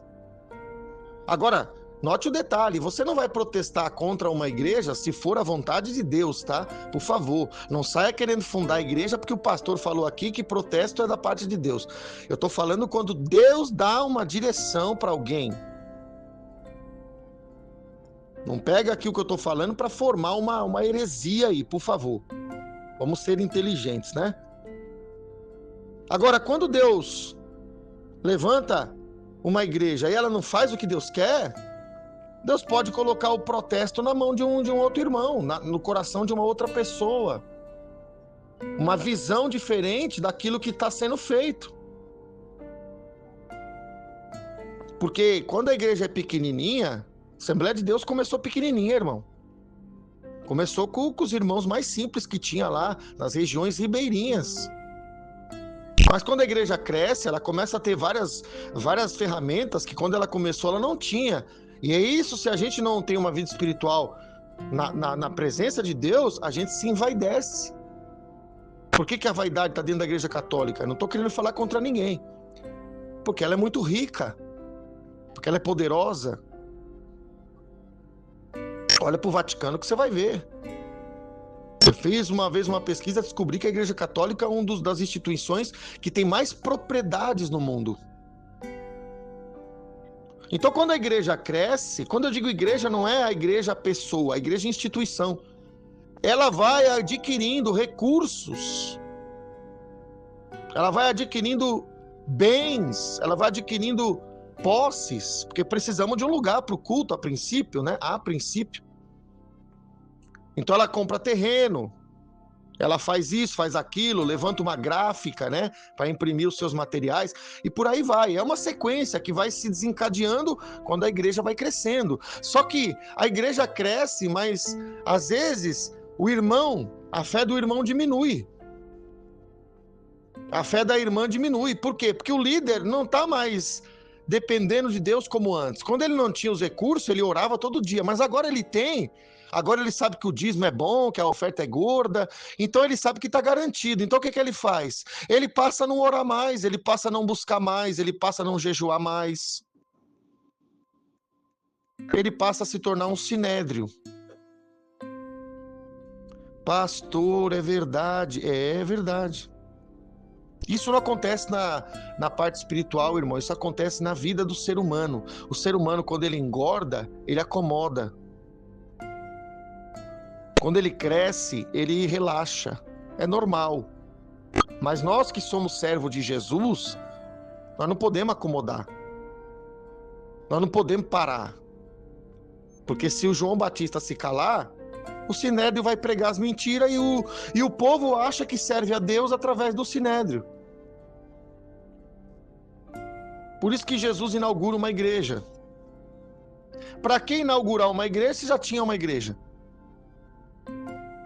Agora, note o detalhe, você não vai protestar contra uma igreja se for a vontade de Deus, tá? Por favor, não saia querendo fundar a igreja porque o pastor falou aqui que protesto é da parte de Deus. Eu estou falando quando Deus dá uma direção para alguém. Não pega aqui o que eu estou falando para formar uma heresia aí, por favor. Vamos ser inteligentes, né? Agora, quando Deus levanta uma igreja e ela não faz o que Deus quer, Deus pode colocar o protesto na mão de um outro irmão, no coração de uma outra pessoa. Uma visão diferente daquilo que está sendo feito. Porque quando a igreja é pequenininha, a Assembleia de Deus começou pequenininha, irmão. Começou com os irmãos mais simples que tinha lá, nas regiões ribeirinhas. Mas quando a igreja cresce, ela começa a ter várias ferramentas que quando ela começou ela não tinha. E é isso, se a gente não tem uma vida espiritual na presença de Deus, a gente se envaidece. Por que a vaidade está dentro da igreja católica? Eu não estou querendo falar contra ninguém. Porque ela é muito rica. Porque ela é poderosa. Olha para o Vaticano que você vai ver. Eu fiz uma vez uma pesquisa e descobri que a igreja católica é uma das instituições que tem mais propriedades no mundo. Então, quando a igreja cresce, quando eu digo igreja, não é a igreja pessoa, a igreja instituição. Ela vai adquirindo recursos, ela vai adquirindo bens, ela vai adquirindo posses, porque precisamos de um lugar para o culto, a princípio, né? A princípio. Então ela compra terreno, ela faz isso, faz aquilo, levanta uma gráfica, né, para imprimir os seus materiais, e por aí vai. É uma sequência que vai se desencadeando quando a igreja vai crescendo. Só que a igreja cresce, mas às vezes a fé do irmão diminui. A fé da irmã diminui. Por quê? Porque o líder não está mais dependendo de Deus como antes. Quando ele não tinha os recursos, ele orava todo dia, mas agora ele tem. Agora ele sabe que o dízimo é bom, que a oferta é gorda, então ele sabe que está garantido. Então o que ele faz? Ele passa a não orar mais, ele passa a não buscar mais, ele passa a não jejuar mais. Ele passa a se tornar um sinédrio. Pastor, é verdade. É verdade. Isso não acontece na parte espiritual, irmão, isso acontece na vida do ser humano. O ser humano, quando ele engorda, ele acomoda. Quando ele cresce, ele relaxa. É normal. Mas nós que somos servos de Jesus, nós não podemos acomodar. Nós não podemos parar. Porque se o João Batista se calar, o sinédrio vai pregar as mentiras e o povo acha que serve a Deus através do sinédrio. Por isso que Jesus inaugura uma igreja. Para que inaugurar uma igreja se já tinha uma igreja?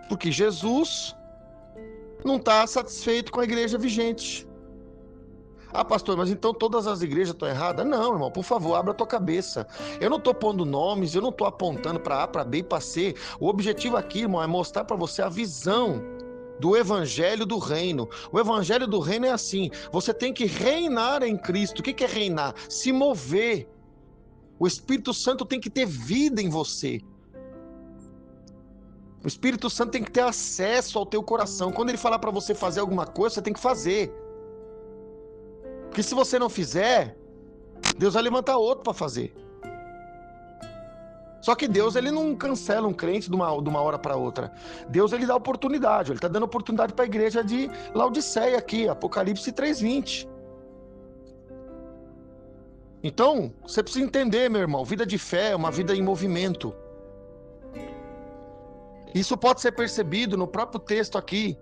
Porque Jesus não está satisfeito com a igreja vigente. Ah, pastor, mas então todas as igrejas estão erradas? Não, irmão, por favor, abra a tua cabeça. Eu não estou pondo nomes, eu não estou apontando para A, para B e para C. O objetivo aqui, irmão, é mostrar para você a visão do evangelho do reino. O evangelho do reino é assim, você tem que reinar em Cristo. O que é reinar? Se mover. O Espírito Santo tem que ter vida em você. O Espírito Santo tem que ter acesso ao teu coração. Quando ele falar para você fazer alguma coisa, você tem que fazer. Porque se você não fizer, Deus vai levantar outro para fazer. Só que Deus, ele não cancela um crente de uma hora para outra. Deus, ele dá oportunidade. Ele está dando oportunidade para a igreja de Laodiceia aqui, Apocalipse 3:20. Então, você precisa entender, meu irmão, vida de fé é uma vida em movimento. Isso pode ser percebido no próprio texto aqui,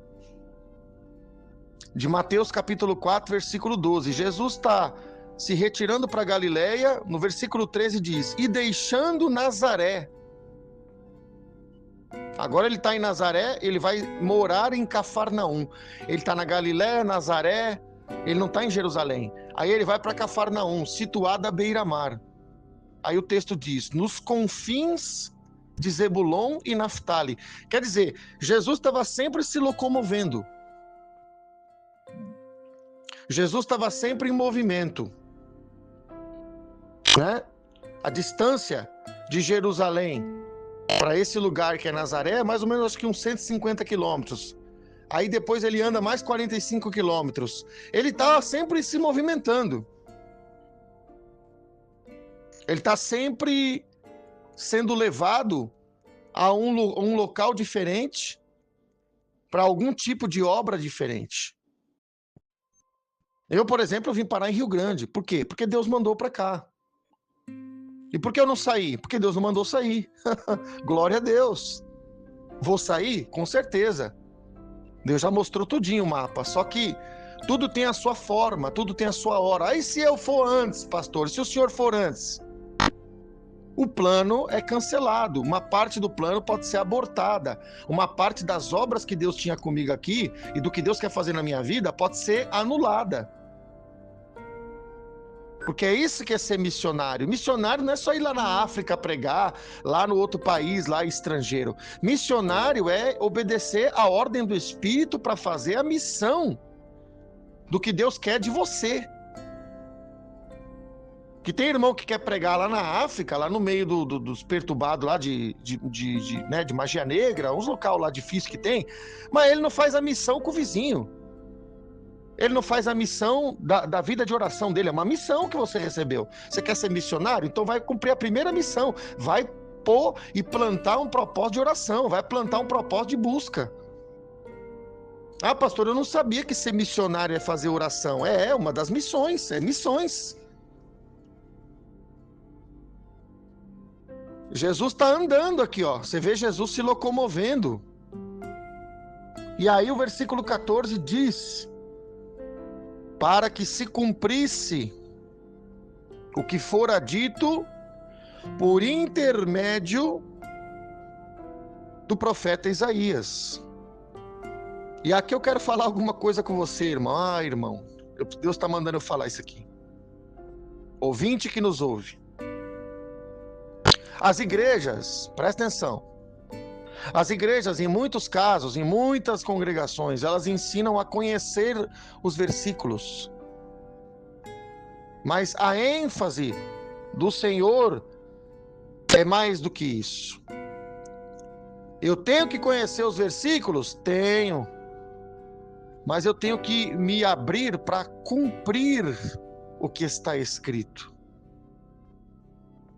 de Mateus capítulo 4, versículo 12. Jesus está se retirando para Galileia, no versículo 13 diz, e deixando Nazaré. Agora ele está em Nazaré, ele vai morar em Cafarnaum. Ele está na Galileia, Nazaré, ele não está em Jerusalém. Aí ele vai para Cafarnaum, situada à beira-mar. Aí o texto diz, nos confins de Zebulon e Naftali. Quer dizer, Jesus estava sempre se locomovendo. Jesus estava sempre em movimento, né? A distância de Jerusalém para esse lugar que é Nazaré é mais ou menos, acho que uns 150 quilômetros. Aí depois ele anda mais 45 quilômetros. Ele está sempre se movimentando. Ele está sempre sendo levado a um local diferente, para algum tipo de obra diferente. Eu, por exemplo, vim parar em Rio Grande. Por quê? Porque Deus mandou para cá. E por que eu não saí? Porque Deus não mandou sair. Glória a Deus. Vou sair? Com certeza. Deus já mostrou tudinho o mapa. Só que tudo tem a sua forma, tudo tem a sua hora. Aí se eu for antes, pastor, se o senhor for antes, o plano é cancelado. Uma parte do plano pode ser abortada. Uma parte das obras que Deus tinha comigo aqui e do que Deus quer fazer na minha vida pode ser anulada. Porque é isso que é ser missionário. Missionário não é só ir lá na África pregar, lá no outro país, lá estrangeiro. Missionário é obedecer a ordem do Espírito para fazer a missão do que Deus quer de você. Que tem irmão que quer pregar lá na África, lá no meio dos perturbados lá de magia negra, uns local lá difícil que tem, mas ele não faz a missão com o vizinho. Ele não faz a missão da vida de oração dele, é uma missão que você recebeu. Você quer ser missionário? Então vai cumprir a primeira missão, vai pôr e plantar um propósito de oração, vai plantar um propósito de busca. Ah, pastor, eu não sabia que ser missionário é fazer oração. É uma das missões, é missões. Jesus está andando aqui, ó. Você vê Jesus se locomovendo. E aí o versículo 14 diz: para que se cumprisse o que fora dito por intermédio do profeta Isaías. E aqui eu quero falar alguma coisa com você, irmão. Ah, irmão, Deus está mandando eu falar isso aqui. Ouvinte que nos ouve. As igrejas, presta atenção, as igrejas, em muitos casos, em muitas congregações, elas ensinam a conhecer os versículos. Mas a ênfase do Senhor é mais do que isso. Eu tenho que conhecer os versículos? Tenho. Mas eu tenho que me abrir para cumprir o que está escrito.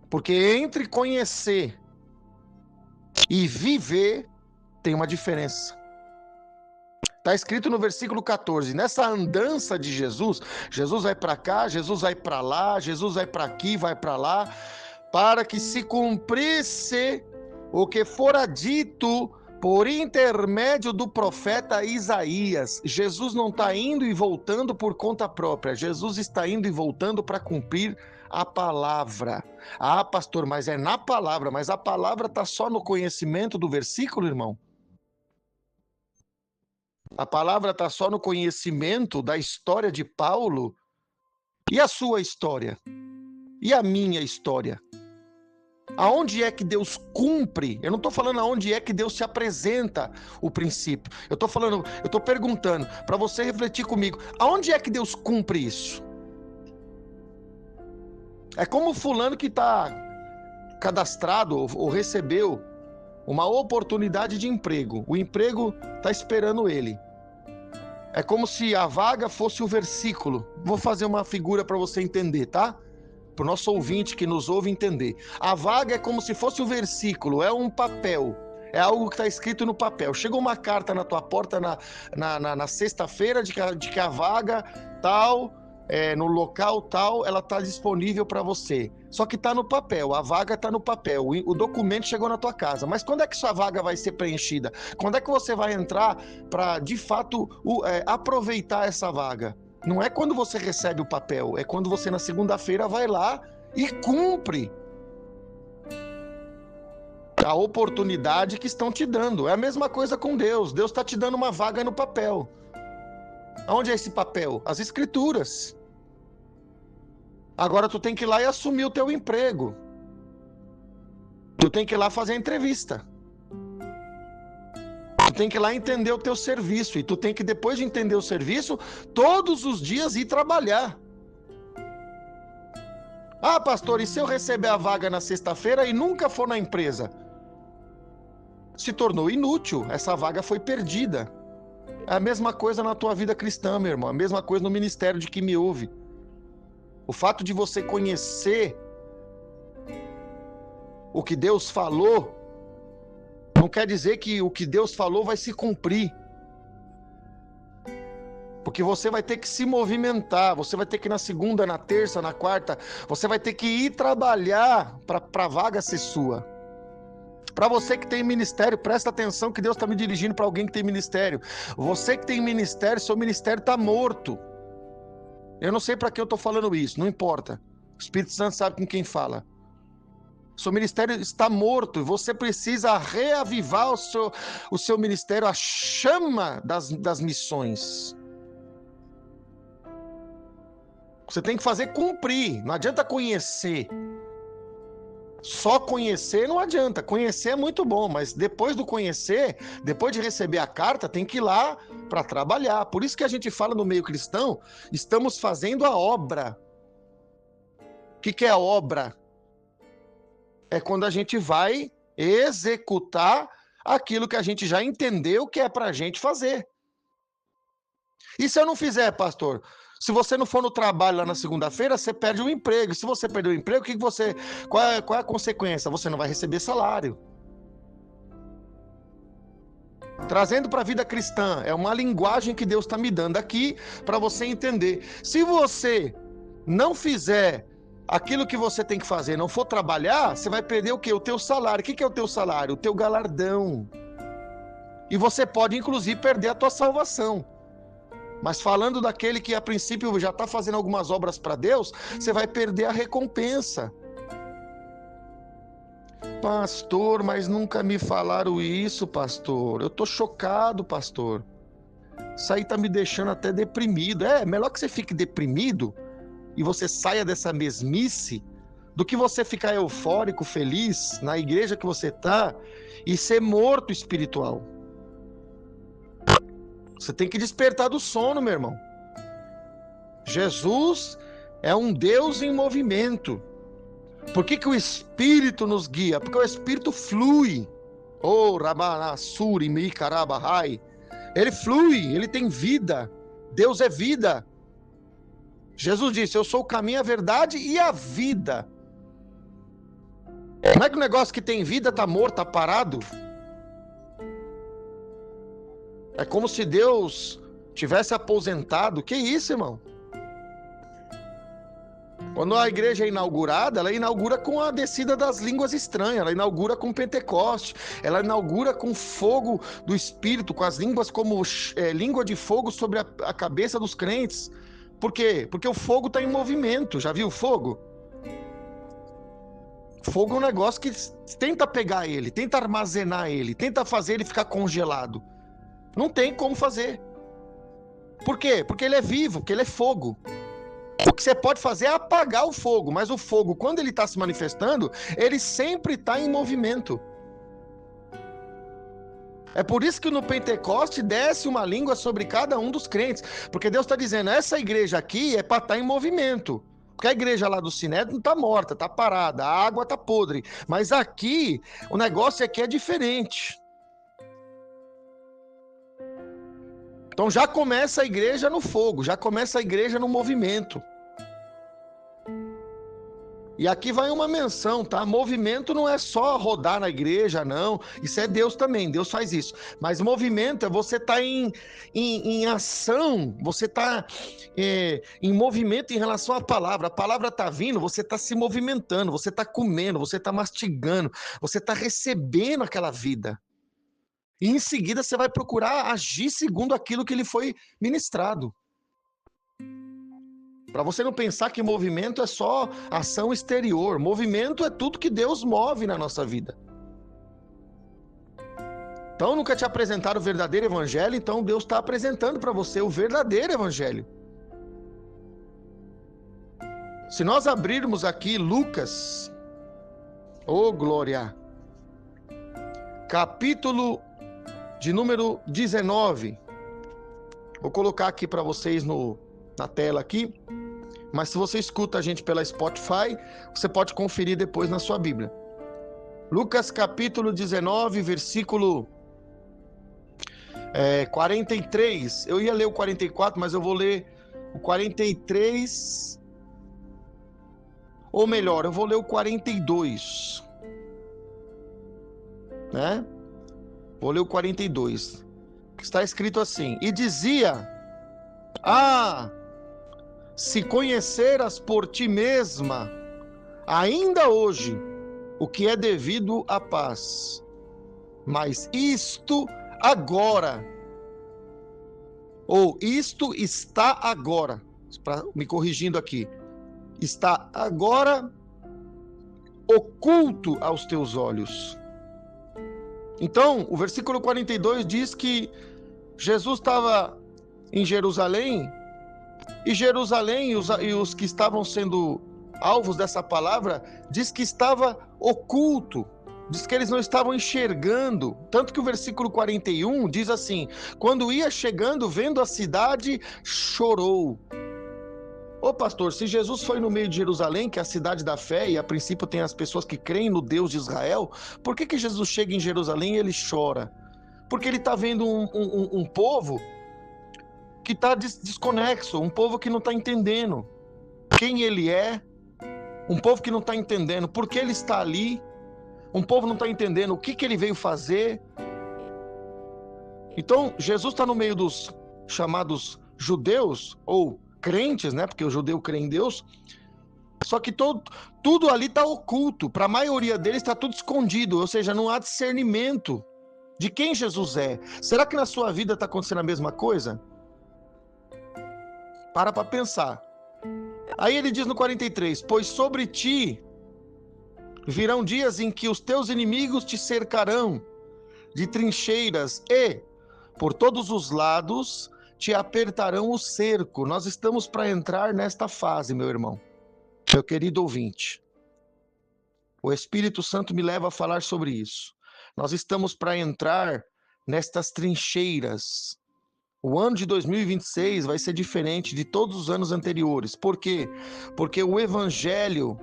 Porque entre conhecer e viver tem uma diferença. Está escrito no versículo 14, nessa andança de Jesus, Jesus vai para cá, Jesus vai para lá, Jesus vai para aqui, vai para lá, para que se cumprisse o que fora dito por intermédio do profeta Isaías. Jesus não está indo e voltando por conta própria, Jesus está indo e voltando para cumprir a palavra. Ah, pastor, mas é na palavra, mas a palavra está só no conhecimento do versículo, irmão? A palavra está só no conhecimento da história de Paulo? E a sua história? E a minha história? Aonde é que Deus cumpre? Eu não estou falando aonde é que Deus se apresenta o princípio. Eu estou perguntando para você refletir comigo. Aonde é que Deus cumpre isso? É como o fulano que está cadastrado ou recebeu uma oportunidade de emprego. O emprego está esperando ele. É como se a vaga fosse o versículo. Vou fazer uma figura para você entender, tá? Para o nosso ouvinte que nos ouve entender. A vaga é como se fosse o versículo, é um papel. É algo que está escrito no papel. Chegou uma carta na tua porta na sexta-feira de que a vaga tal... no local tal, ela está disponível para você. Só que está no papel, a vaga está no papel, o documento chegou na tua casa. Mas quando é que sua vaga vai ser preenchida? Quando é que você vai entrar para, de fato, aproveitar essa vaga? Não é quando você recebe o papel, é quando você na segunda-feira vai lá e cumpre a oportunidade que estão te dando. É a mesma coisa com Deus. Deus está te dando uma vaga no papel. Onde é esse papel? As Escrituras. Agora tu tem que ir lá e assumir o teu emprego. Tu tem que ir lá fazer a entrevista. Tu tem que ir lá entender o teu serviço. E tu tem que, depois de entender o serviço, todos os dias ir trabalhar. Ah, pastor, e se eu receber a vaga na sexta-feira e nunca for na empresa? Se tornou inútil, essa vaga foi perdida. É a mesma coisa na tua vida cristã, meu irmão, a mesma coisa no ministério de que me ouve. O fato de você conhecer o que Deus falou, não quer dizer que o que Deus falou vai se cumprir. Porque você vai ter que se movimentar, você vai ter que ir na segunda, na terça, na quarta, você vai ter que ir trabalhar para a vaga ser sua. Para você que tem ministério, presta atenção que Deus está me dirigindo para alguém que tem ministério. Você que tem ministério, seu ministério está morto. Eu não sei para que eu estou falando isso, não importa. O Espírito Santo sabe com quem fala. Seu ministério está morto e você precisa reavivar o seu ministério, a chama das missões. Você tem que fazer cumprir, não adianta conhecer. Só conhecer não adianta, conhecer é muito bom, mas depois do conhecer, depois de receber a carta, tem que ir lá para trabalhar. Por isso que a gente fala no meio cristão, estamos fazendo a obra. O que é a obra? É quando a gente vai executar aquilo que a gente já entendeu que é para a gente fazer. E se eu não fizer, pastor? Se você não for no trabalho lá na segunda-feira, você perde o emprego. Se você perder o emprego, qual é a consequência? Você não vai receber salário. Trazendo para a vida cristã, é uma linguagem que Deus está me dando aqui para você entender. Se você não fizer aquilo que você tem que fazer, não for trabalhar, você vai perder o quê? O teu salário. O que é o teu salário? O teu galardão. E você pode, inclusive, perder a tua salvação. Mas falando daquele que a princípio já está fazendo algumas obras para Deus, você vai perder a recompensa. Pastor, mas nunca me falaram isso, pastor. Eu estou chocado, pastor. Isso aí está me deixando até deprimido. É melhor que você fique deprimido e você saia dessa mesmice do que você ficar eufórico, feliz na igreja que você está e ser morto espiritual. Você tem que despertar do sono, meu irmão. Jesus é um Deus em movimento. Por que o Espírito nos guia? Porque o Espírito flui. Oh, Rabanassuri, Mikarabahai. Ele flui, ele tem vida. Deus é vida. Jesus disse, eu sou o caminho, a verdade e a vida. Não é que o negócio que tem vida está morto, está parado? É como se Deus tivesse aposentado. Que isso, irmão? Quando a igreja é inaugurada, ela inaugura com a descida das línguas estranhas, ela inaugura com Pentecoste, ela inaugura com fogo do Espírito, com as línguas como língua de fogo sobre a cabeça dos crentes. Por quê? Porque o fogo está em movimento. Já viu o fogo? Fogo é um negócio que tenta pegar ele, tenta armazenar ele, tenta fazer ele ficar congelado. Não tem como fazer. Por quê? Porque ele é vivo, porque ele é fogo. O que você pode fazer é apagar o fogo, mas o fogo, quando ele está se manifestando, ele sempre está em movimento. É por isso que no Pentecoste desce uma língua sobre cada um dos crentes, porque Deus está dizendo, essa igreja aqui é para estar em movimento. Porque a igreja lá do Sinédrio não está morta, está parada, a água está podre. Mas aqui, o negócio aqui é diferente. Então já começa a igreja no fogo, já começa a igreja no movimento. E aqui vai uma menção, tá? Movimento não é só rodar na igreja, não. Isso é Deus também, Deus faz isso. Mas movimento é você estar em ação, você está em movimento em relação à palavra. A palavra está vindo, você está se movimentando, você está comendo, você está mastigando, você está recebendo aquela vida. E em seguida você vai procurar agir segundo aquilo que lhe foi ministrado. Para você não pensar que movimento é só ação exterior. Movimento é tudo que Deus move na nossa vida. Então nunca te apresentaram o verdadeiro evangelho, então Deus está apresentando para você o verdadeiro evangelho. Se nós abrirmos aqui Lucas, oh glória, capítulo de número 19. Vou colocar aqui para vocês na tela aqui, mas se você escuta a gente pela Spotify, você pode conferir depois na sua Bíblia. Lucas capítulo 19, versículo 43. Eu ia ler o 44, mas eu vou ler o 43, ou melhor, eu vou ler o 42, né? Vou ler o 42. Está escrito assim: e dizia: se conheceras por ti mesma, ainda hoje, o que é devido à paz, mas isto agora, ou isto está agora, me corrigindo aqui, está agora oculto aos teus olhos. Então, o versículo 42 diz que Jesus estava em Jerusalém, e Jerusalém, e os que estavam sendo alvos dessa palavra, diz que estava oculto, diz que eles não estavam enxergando, tanto que o versículo 41 diz assim: quando ia chegando, vendo a cidade, chorou. Ô pastor, se Jesus foi no meio de Jerusalém, que é a cidade da fé, e a princípio tem as pessoas que creem no Deus de Israel, por que Jesus chega em Jerusalém e ele chora? Porque ele está vendo um povo que está desconexo, um povo que não está entendendo quem ele é, um povo que não está entendendo por que ele está ali, um povo não está entendendo o que ele veio fazer. Então, Jesus está no meio dos chamados judeus, ou crentes, né? Porque o judeu crê em Deus, só que tudo ali está oculto, para a maioria deles está tudo escondido, ou seja, não há discernimento de quem Jesus é. Será que na sua vida está acontecendo a mesma coisa? Para pensar. Aí ele diz no 43, pois sobre ti virão dias em que os teus inimigos te cercarão de trincheiras e, por todos os lados, te apertarão o cerco. Nós estamos para entrar nesta fase, meu irmão, meu querido ouvinte. O Espírito Santo me leva a falar sobre isso. Nós estamos para entrar nestas trincheiras. O ano de 2026 vai ser diferente de todos os anos anteriores. Por quê? Porque o Evangelho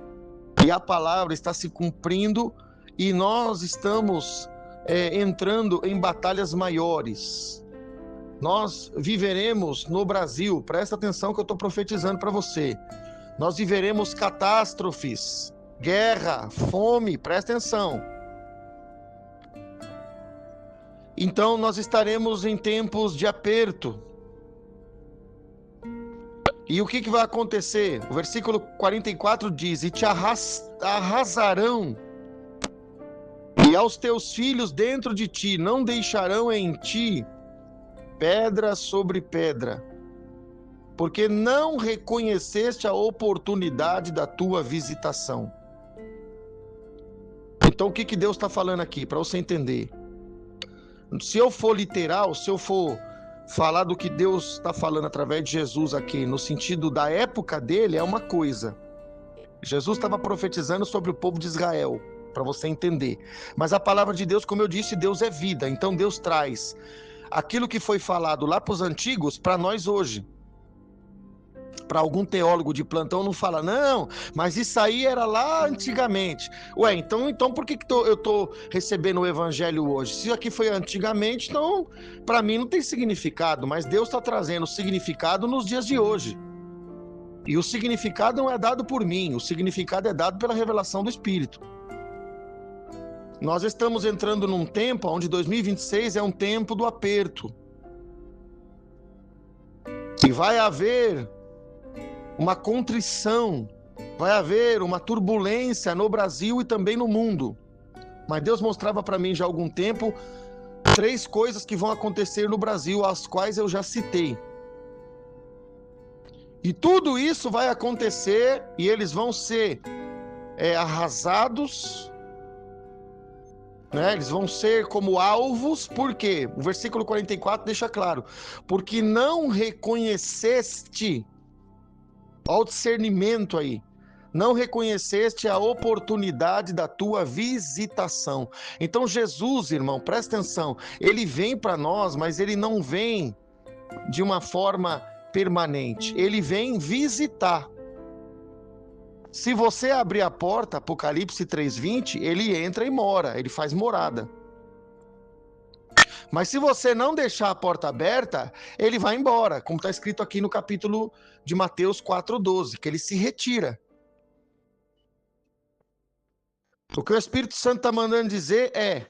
e a palavra está se cumprindo e nós estamos entrando em batalhas maiores. Nós viveremos no Brasil, presta atenção que eu estou profetizando para você, nós viveremos catástrofes, guerra, fome, presta atenção. Então nós estaremos em tempos de aperto. E o que vai acontecer? O versículo 44 diz: e te arrasarão, e aos teus filhos dentro de ti, não deixarão em ti pedra sobre pedra, porque não reconheceste a oportunidade da tua visitação. Então o que Deus está falando aqui, para você entender? Se eu for literal, se eu for falar do que Deus está falando através de Jesus aqui, no sentido da época dele, é uma coisa. Jesus estava profetizando sobre o povo de Israel, para você entender. Mas a palavra de Deus, como eu disse, Deus é vida. Então Deus traz aquilo que foi falado lá para os antigos, para nós hoje. Para algum teólogo de plantão não fala, não, mas isso aí era lá antigamente. Ué, então por que eu estou recebendo o evangelho hoje? Se isso aqui foi antigamente, então para mim não tem significado, mas Deus está trazendo o significado nos dias de hoje. E o significado não é dado por mim, o significado é dado pela revelação do Espírito. Nós estamos entrando num tempo onde 2026 é um tempo do aperto. E vai haver uma contrição, vai haver uma turbulência no Brasil e também no mundo. Mas Deus mostrava para mim já há algum tempo 3 coisas que vão acontecer no Brasil, as quais eu já citei. E tudo isso vai acontecer e eles vão ser arrasados, né? Eles vão ser como alvos, por quê? O versículo 44 deixa claro, porque não reconheceste. Olha o discernimento aí. não reconheceste a oportunidade da tua visitação. Então Jesus, irmão, presta atenção, ele vem para nós, mas ele não vem de uma forma permanente, ele vem visitar. Se você abrir a porta, Apocalipse 3:20, ele entra e mora, ele faz morada. Mas se você não deixar a porta aberta, ele vai embora, como está escrito aqui no capítulo de Mateus 4:12, que ele se retira. O que o Espírito Santo está mandando dizer é: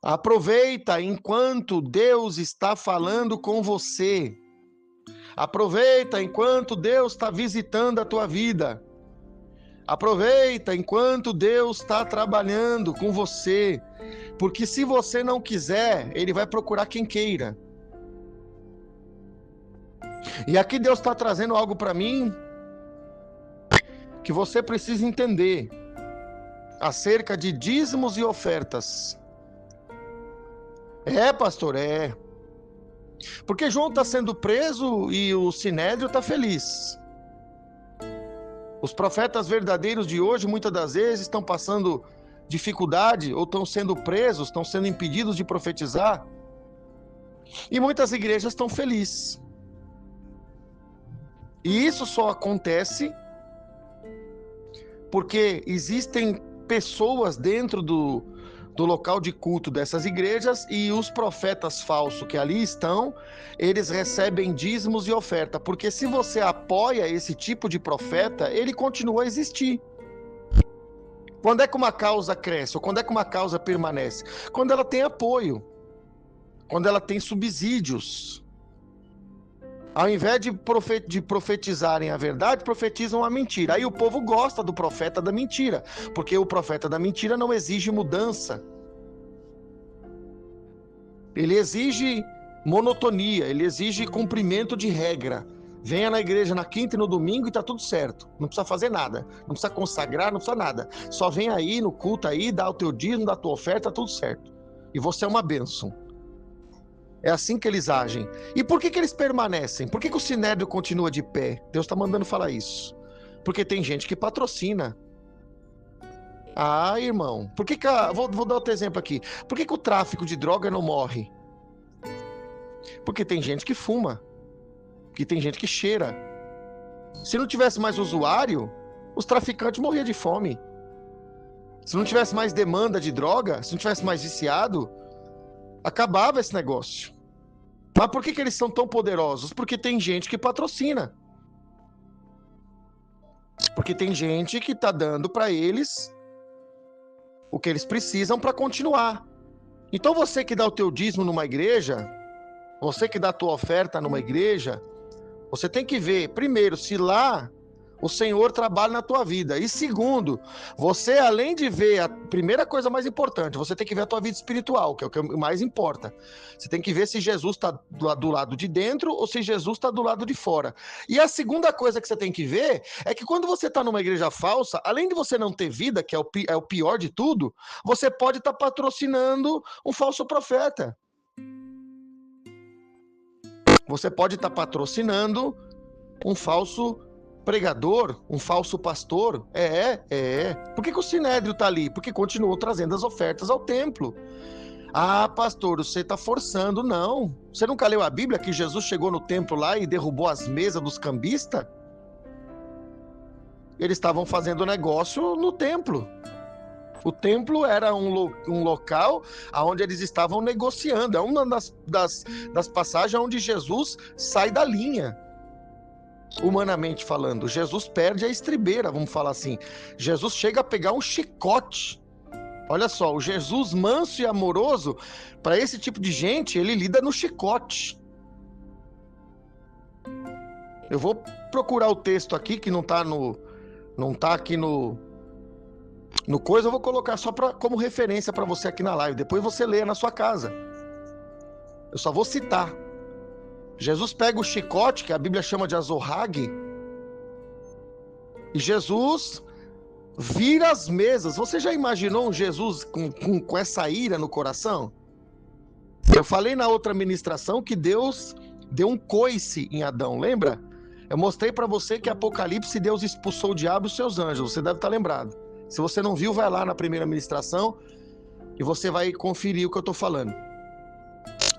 aproveita enquanto Deus está falando com você. Aproveita enquanto Deus está visitando a tua vida. Aproveita enquanto Deus está trabalhando com você. Porque se você não quiser, ele vai procurar quem queira. E aqui Deus está trazendo algo para mim que você precisa entender acerca de dízimos e ofertas. É, pastor, é. Porque João está sendo preso e o Sinédrio está feliz. Os profetas verdadeiros de hoje, muitas das vezes, estão passando dificuldade ou estão sendo presos, estão sendo impedidos de profetizar. E muitas igrejas estão felizes. E isso só acontece porque existem pessoas dentro do local de culto dessas igrejas e os profetas falsos que ali estão, eles recebem dízimos e oferta, porque se você apoia esse tipo de profeta, ele continua a existir. Quando é que uma causa cresce, ou quando é que uma causa permanece? Quando ela tem apoio, quando ela tem subsídios. Ao invés de profetizarem a verdade, profetizam a mentira. Aí o povo gosta do profeta da mentira, porque o profeta da mentira não exige mudança. Ele exige monotonia, ele exige cumprimento de regra. Venha na igreja na quinta e no domingo e tá tudo certo. Não precisa fazer nada, não precisa consagrar, não precisa nada. Só vem aí no culto aí, dá o teu dízimo, dá a tua oferta, tá tudo certo. E você é uma bênção. É assim que eles agem. E por que eles permanecem? Por que o Sinédrio continua de pé? Deus está mandando falar isso. Porque tem gente que patrocina. Ah, irmão, por que vou dar outro exemplo aqui. Por que o tráfico de droga não morre? Porque tem gente que fuma. Porque tem gente que cheira. Se não tivesse mais usuário, os traficantes morriam de fome. Se não tivesse mais demanda de droga, se não tivesse mais viciado, acabava esse negócio. Mas por que eles são tão poderosos? Porque tem gente que patrocina. Porque tem gente que está dando para eles o que eles precisam para continuar. Então você que dá o teu dízimo numa igreja, você que dá a tua oferta numa igreja, você tem que ver, primeiro, se lá o Senhor trabalha na tua vida. E segundo, você, além de ver a primeira coisa mais importante, você tem que ver a tua vida espiritual, que é o que mais importa. Você tem que ver se Jesus está do lado de dentro ou se Jesus está do lado de fora. E a segunda coisa que você tem que ver é que quando você está numa igreja falsa, além de você não ter vida, que é o pior de tudo, você pode estar patrocinando um falso profeta. Você pode estar patrocinando um falso pregador, um falso pastor. Por que o Sinédrio está ali? Porque continuou trazendo as ofertas ao templo. Ah, pastor, você está forçando. Não. Você nunca leu a Bíblia que Jesus chegou no templo lá e derrubou as mesas dos cambistas? Eles estavam fazendo negócio no templo. O templo era um local onde eles estavam negociando. É uma das passagens onde Jesus sai da linha. Humanamente falando, Jesus perde a estribeira, vamos falar assim. Jesus chega a pegar um chicote. Olha só, o Jesus manso e amoroso, para esse tipo de gente, ele lida no chicote. Eu vou procurar o texto aqui, que não tá aqui no coisa, eu vou colocar só como referência para você aqui na live. Depois você lê na sua casa. Eu só vou citar. Jesus pega o chicote, que a Bíblia chama de azorrague, e Jesus vira as mesas. Você já imaginou um Jesus com essa ira no coração? Eu falei na outra ministração que Deus deu um coice em Adão, lembra? Eu mostrei para você que Apocalipse, Deus expulsou o diabo e os seus anjos. Você deve estar lembrado. Se você não viu, vai lá na primeira ministração e você vai conferir o que eu estou falando.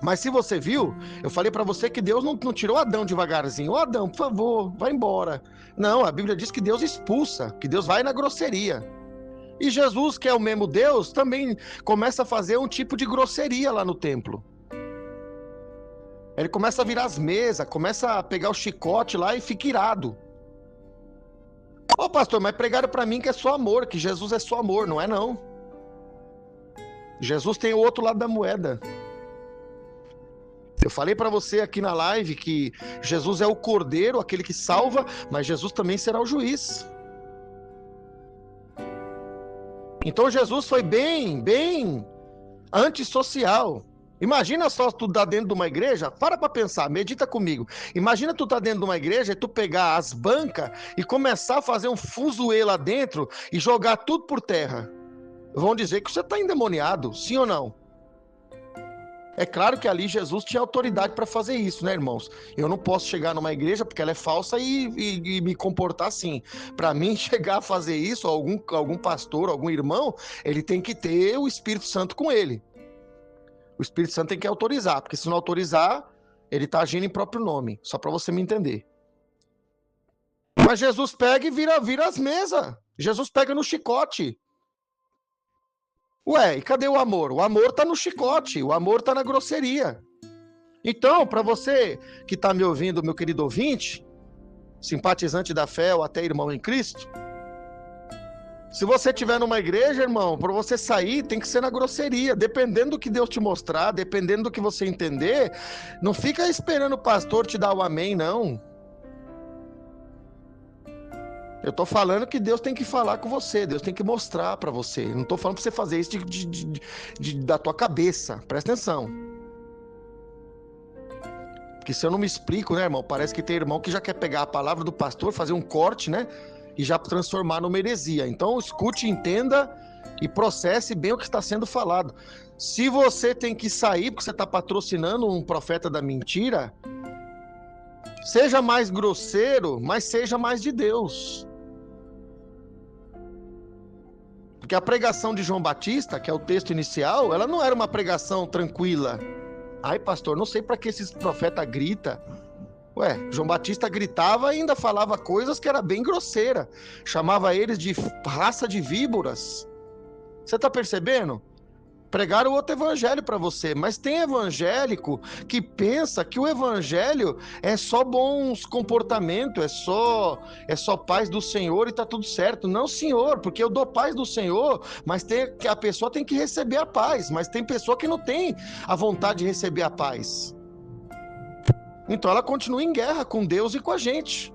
Mas se você viu, eu falei para você que Deus não tirou Adão devagarzinho. Ô Adão, por favor, vai embora. Não, a Bíblia diz que Deus expulsa, que Deus vai na grosseria. E Jesus, que é o mesmo Deus, também começa a fazer um tipo de grosseria lá no templo. Ele começa a virar as mesas, começa a pegar o chicote lá e fica irado. Ô pastor, mas pregaram para mim que é só amor, que Jesus é só amor. Não é não. Jesus tem o outro lado da moeda. Eu falei para você aqui na live que Jesus é o cordeiro, aquele que salva, mas Jesus também será o juiz. Então Jesus foi bem antissocial. Imagina só tu tá dentro de uma igreja, para pensar, medita comigo. Imagina tu tá dentro de uma igreja e tu pegar as bancas e começar a fazer um fuzuê lá dentro e jogar tudo por terra. Vão dizer que você tá endemoniado, sim ou não? É claro que ali Jesus tinha autoridade para fazer isso, né, irmãos? Eu não posso chegar numa igreja porque ela é falsa e me comportar assim. Para mim, chegar a fazer isso, algum pastor, algum irmão, ele tem que ter o Espírito Santo com ele. O Espírito Santo tem que autorizar, porque se não autorizar, ele está agindo em próprio nome, só para você me entender. Mas Jesus pega e vira as mesas. Jesus pega no chicote. Ué, e cadê o amor? O amor tá no chicote, o amor tá na grosseria. Então, para você que tá me ouvindo, meu querido ouvinte, simpatizante da fé ou até irmão em Cristo, se você estiver numa igreja, irmão, para você sair tem que ser na grosseria, dependendo do que Deus te mostrar, dependendo do que você entender, não fica esperando o pastor te dar o amém, não. Eu tô falando que Deus tem que falar com você, Deus tem que mostrar para você. Eu não tô falando para você fazer isso da tua cabeça, presta atenção. Porque se eu não me explico, né, irmão, parece que tem irmão que já quer pegar a palavra do pastor, fazer um corte, né, e já transformar numa heresia. Então escute, entenda e processe bem o que está sendo falado. Se você tem que sair porque você está patrocinando um profeta da mentira, seja mais grosseiro, mas seja mais de Deus. Porque a pregação de João Batista, que é o texto inicial, ela não era uma pregação tranquila. Ai, pastor, não sei para que esses profetas gritam. Ué, João Batista gritava e ainda falava coisas que era bem grosseira. Chamava eles de raça de víboras. Você tá percebendo? Pregaram outro evangelho para você, mas tem evangélico que pensa que o evangelho é só bons comportamentos, é só paz do Senhor e tá tudo certo. Não, senhor, porque eu dou paz do Senhor, mas a pessoa tem que receber a paz, mas tem pessoa que não tem a vontade de receber a paz. Então ela continua em guerra com Deus e com a gente.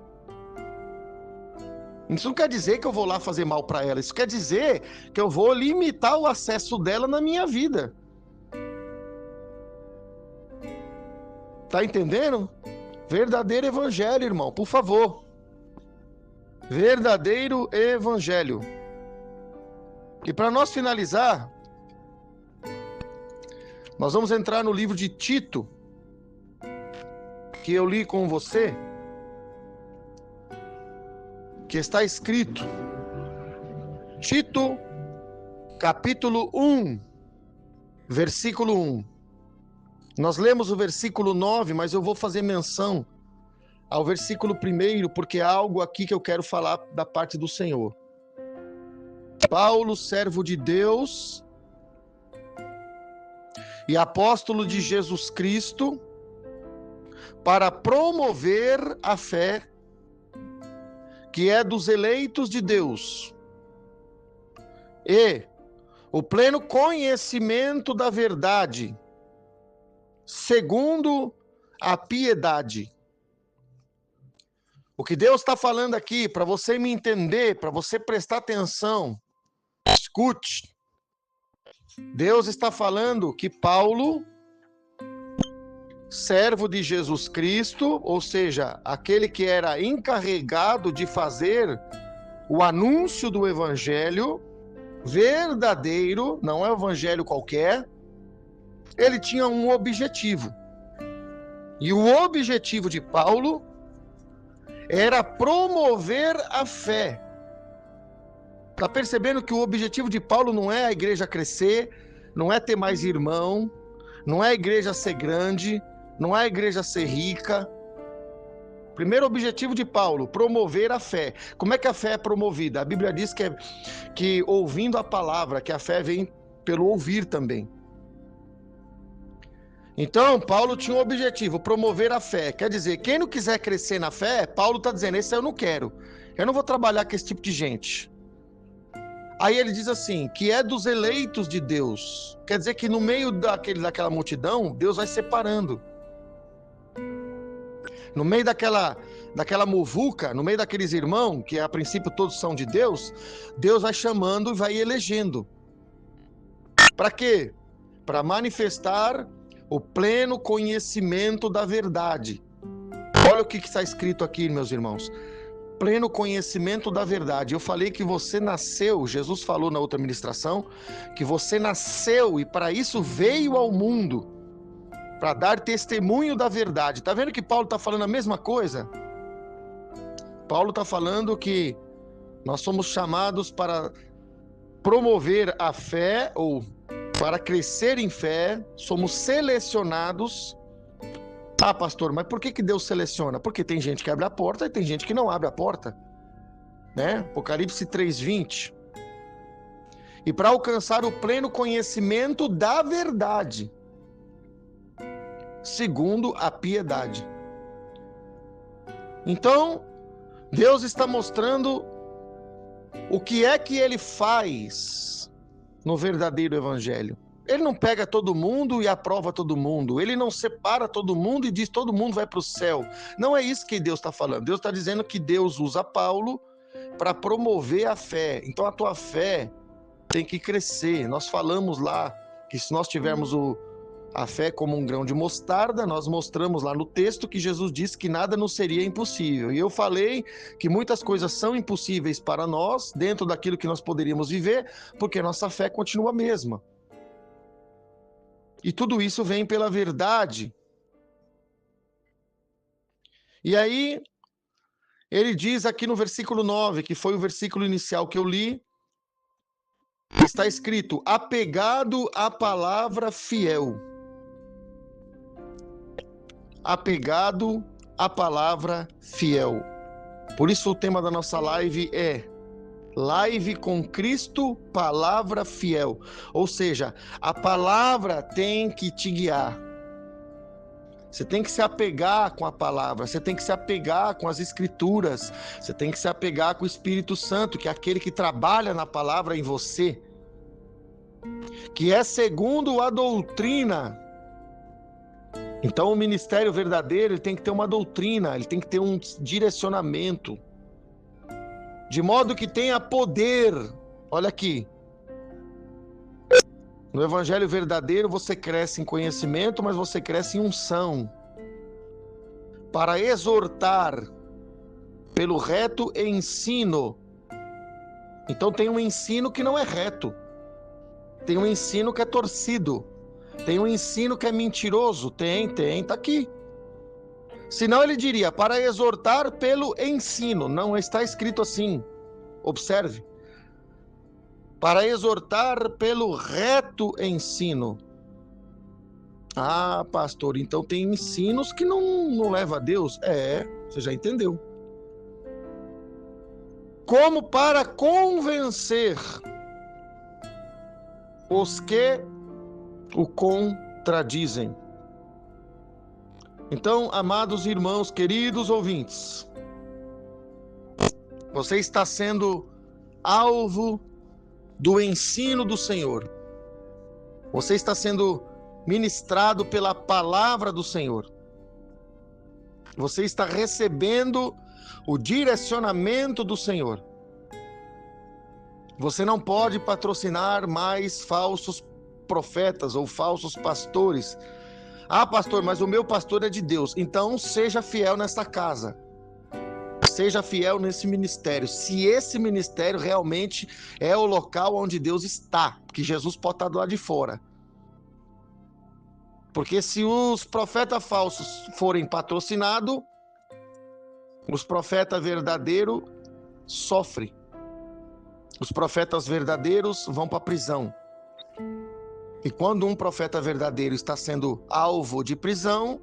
Isso não quer dizer que eu vou lá fazer mal para ela. Isso quer dizer que eu vou limitar o acesso dela na minha vida. Tá entendendo? Verdadeiro evangelho, irmão, por favor. Verdadeiro evangelho. E para nós finalizar, nós vamos entrar no livro de Tito, que eu li com você, que está escrito, Tito, capítulo 1, versículo 1. Nós lemos o versículo 9, mas eu vou fazer menção ao versículo 1, porque há algo aqui que eu quero falar da parte do Senhor. Paulo, servo de Deus e apóstolo de Jesus Cristo, para promover a fé que é dos eleitos de Deus, e o pleno conhecimento da verdade, segundo a piedade. O que Deus está falando aqui, para você me entender, para você prestar atenção, escute. Deus está falando que Paulo, servo de Jesus Cristo, ou seja, aquele que era encarregado de fazer o anúncio do evangelho verdadeiro, não é um evangelho qualquer, ele tinha um objetivo. E o objetivo de Paulo era promover a fé. Está percebendo que o objetivo de Paulo não é a igreja crescer, não é ter mais irmão, não é a igreja ser grande, não é a igreja ser rica. Primeiro objetivo de Paulo, promover a fé. Como é que a fé é promovida? A Bíblia diz que ouvindo a palavra, que a fé vem pelo ouvir também. Então, Paulo tinha um objetivo, promover a fé. Quer dizer, quem não quiser crescer na fé, Paulo está dizendo, esse eu não quero. Eu não vou trabalhar com esse tipo de gente. Aí ele diz assim, que é dos eleitos de Deus. Quer dizer que no meio daquela multidão, Deus vai separando. No meio daquela muvuca, no meio daqueles irmãos, que a princípio todos são de Deus, Deus vai chamando e vai elegendo. Para quê? Para manifestar o pleno conhecimento da verdade. Olha o que está escrito aqui, meus irmãos. Pleno conhecimento da verdade. Eu falei que você nasceu, Jesus falou na outra ministração, que você nasceu e para isso veio ao mundo, para dar testemunho da verdade. Está vendo que Paulo está falando a mesma coisa? Paulo está falando que nós somos chamados para promover a fé, ou para crescer em fé, somos selecionados. Ah, pastor, mas por que Deus seleciona? Porque tem gente que abre a porta e tem gente que não abre a porta, né? Apocalipse 3:20. E para alcançar o pleno conhecimento da verdade, segundo a piedade. Então, Deus está mostrando o que é que ele faz no verdadeiro evangelho. Ele não pega todo mundo e aprova todo mundo. Ele não separa todo mundo e diz todo mundo vai para o céu. Não é isso que Deus está falando. Deus está dizendo que Deus usa Paulo para promover a fé. Então a tua fé tem que crescer. Nós falamos lá que se nós tivermos a fé como um grão de mostarda, nós mostramos lá no texto que Jesus disse que nada nos seria impossível. E eu falei que muitas coisas são impossíveis para nós, dentro daquilo que nós poderíamos viver, porque nossa fé continua a mesma. E tudo isso vem pela verdade. E aí, ele diz aqui no versículo 9, que foi o versículo inicial que eu li, está escrito, apegado à palavra fiel. Apegado à palavra fiel. Por isso o tema da nossa live é Live com Cristo, palavra fiel. Ou seja, a palavra tem que te guiar. Você tem que se apegar com a palavra, você tem que se apegar com as escrituras, você tem que se apegar com o Espírito Santo, que é aquele que trabalha na palavra em você, que é segundo a doutrina. Então o ministério verdadeiro ele tem que ter uma doutrina, ele tem que ter um direcionamento, de modo que tenha poder. Olha aqui, no evangelho verdadeiro você cresce em conhecimento, mas você cresce em unção, para exortar pelo reto ensino. Então tem um ensino que não é reto, tem um ensino que é torcido, tem um ensino que é mentiroso, tá aqui. Senão ele diria, para exortar pelo ensino. Não está escrito assim. Observe. Para exortar pelo reto ensino. Ah, pastor, então tem ensinos que não levam a Deus? Você já entendeu. Como para convencer os que o contradizem. Então, amados irmãos, queridos ouvintes, você está sendo alvo do ensino do Senhor. Você está sendo ministrado pela palavra do Senhor. Você está recebendo o direcionamento do Senhor. Você não pode patrocinar mais falsos profetas ou falsos pastores. Ah, pastor, mas o meu pastor é de Deus. Então, seja fiel nessa casa. Seja fiel nesse ministério. Se esse ministério realmente é o local onde Deus está, porque Jesus pode estar do lado de fora. Porque se os profetas falsos forem patrocinados, Os profetas verdadeiros sofrem. Os profetas verdadeiros vão para a prisão. E quando um profeta verdadeiro está sendo alvo de prisão,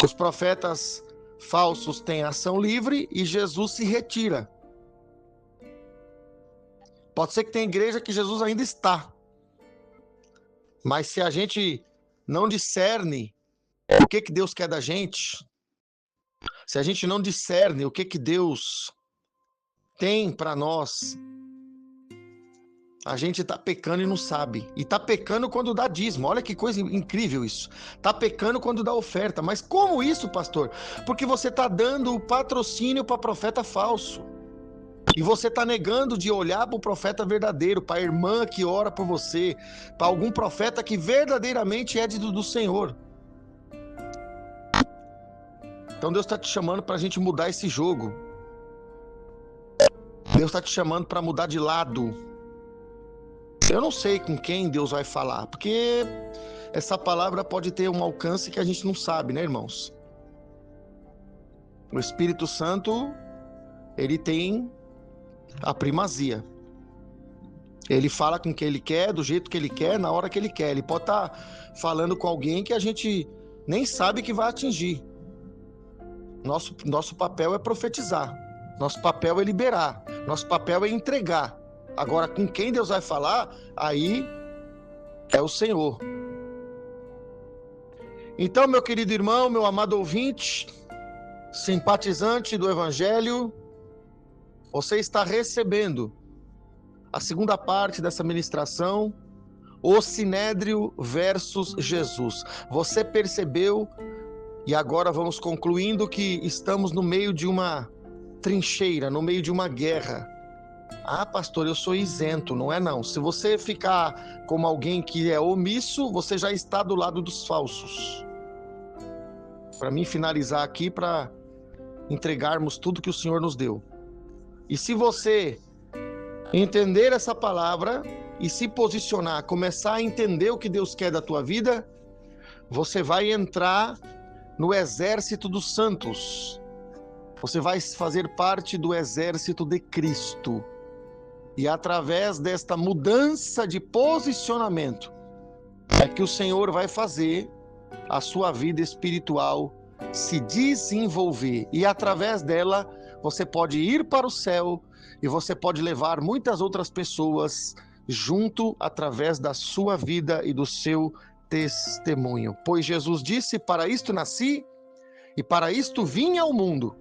os profetas falsos têm ação livre e Jesus se retira. Pode ser que tenha igreja que Jesus ainda está. Mas se a gente não discerne o que Deus quer da gente, se a gente não discerne o que Deus tem para nós, a gente está pecando e não sabe. E está pecando quando dá dízimo. Olha que coisa incrível isso. Está pecando quando dá oferta. Mas como isso, pastor? Porque você está dando o patrocínio para profeta falso. E você está negando de olhar para o profeta verdadeiro, para a irmã que ora por você, para algum profeta que verdadeiramente é do Senhor. Então Deus está te chamando para a gente mudar esse jogo. Deus está te chamando para mudar de lado. Eu não sei com quem Deus vai falar, porque essa palavra pode ter um alcance que a gente não sabe, né, irmãos? O Espírito Santo, ele tem a primazia. Ele fala com quem ele quer, do jeito que ele quer, na hora que ele quer. Ele pode estar falando com alguém que a gente nem sabe que vai atingir. Nosso papel é profetizar. Nosso papel é liberar. Nosso papel é entregar. Agora, com quem Deus vai falar, aí é o Senhor. Então, meu querido irmão, meu amado ouvinte, simpatizante do Evangelho, você está recebendo a segunda parte dessa ministração, o Sinédrio versus Jesus. Você percebeu, e agora vamos concluindo, que estamos no meio de uma trincheira, no meio de uma guerra. Ah, pastor, eu sou isento. Não é não. Se você ficar como alguém que é omisso, você já está do lado dos falsos. Para mim finalizar aqui, para entregarmos tudo que o Senhor nos deu. E se você entender essa palavra e se posicionar, começar a entender o que Deus quer da tua vida, você vai entrar no exército dos santos. Você vai fazer parte do exército de Cristo. E através desta mudança de posicionamento é que o Senhor vai fazer a sua vida espiritual se desenvolver. E através dela você pode ir para o céu e você pode levar muitas outras pessoas junto através da sua vida e do seu testemunho. Pois Jesus disse: para isto nasci e para isto vim ao mundo,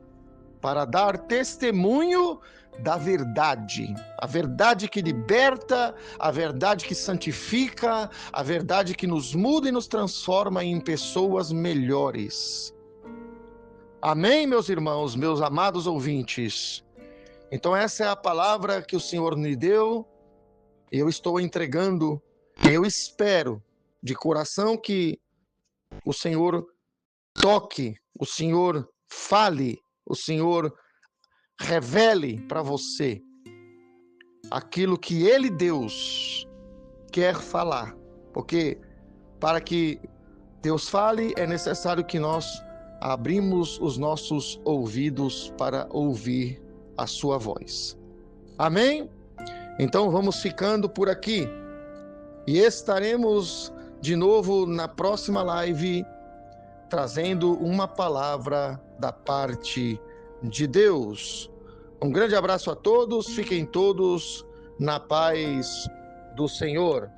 para dar testemunho da verdade. A verdade que liberta, a verdade que santifica, a verdade que nos muda e nos transforma em pessoas melhores. Amém, meus irmãos, meus amados ouvintes? Então essa é a palavra que o Senhor me deu. Eu estou entregando. Eu espero de coração que o Senhor toque, o Senhor fale, o Senhor revele para você aquilo que Ele, Deus, quer falar. Porque para que Deus fale, é necessário que nós abrimos os nossos ouvidos para ouvir a sua voz. Amém? Então vamos ficando por aqui e estaremos de novo na próxima live trazendo uma palavra da parte de Deus. Um grande abraço a todos, fiquem todos na paz do Senhor.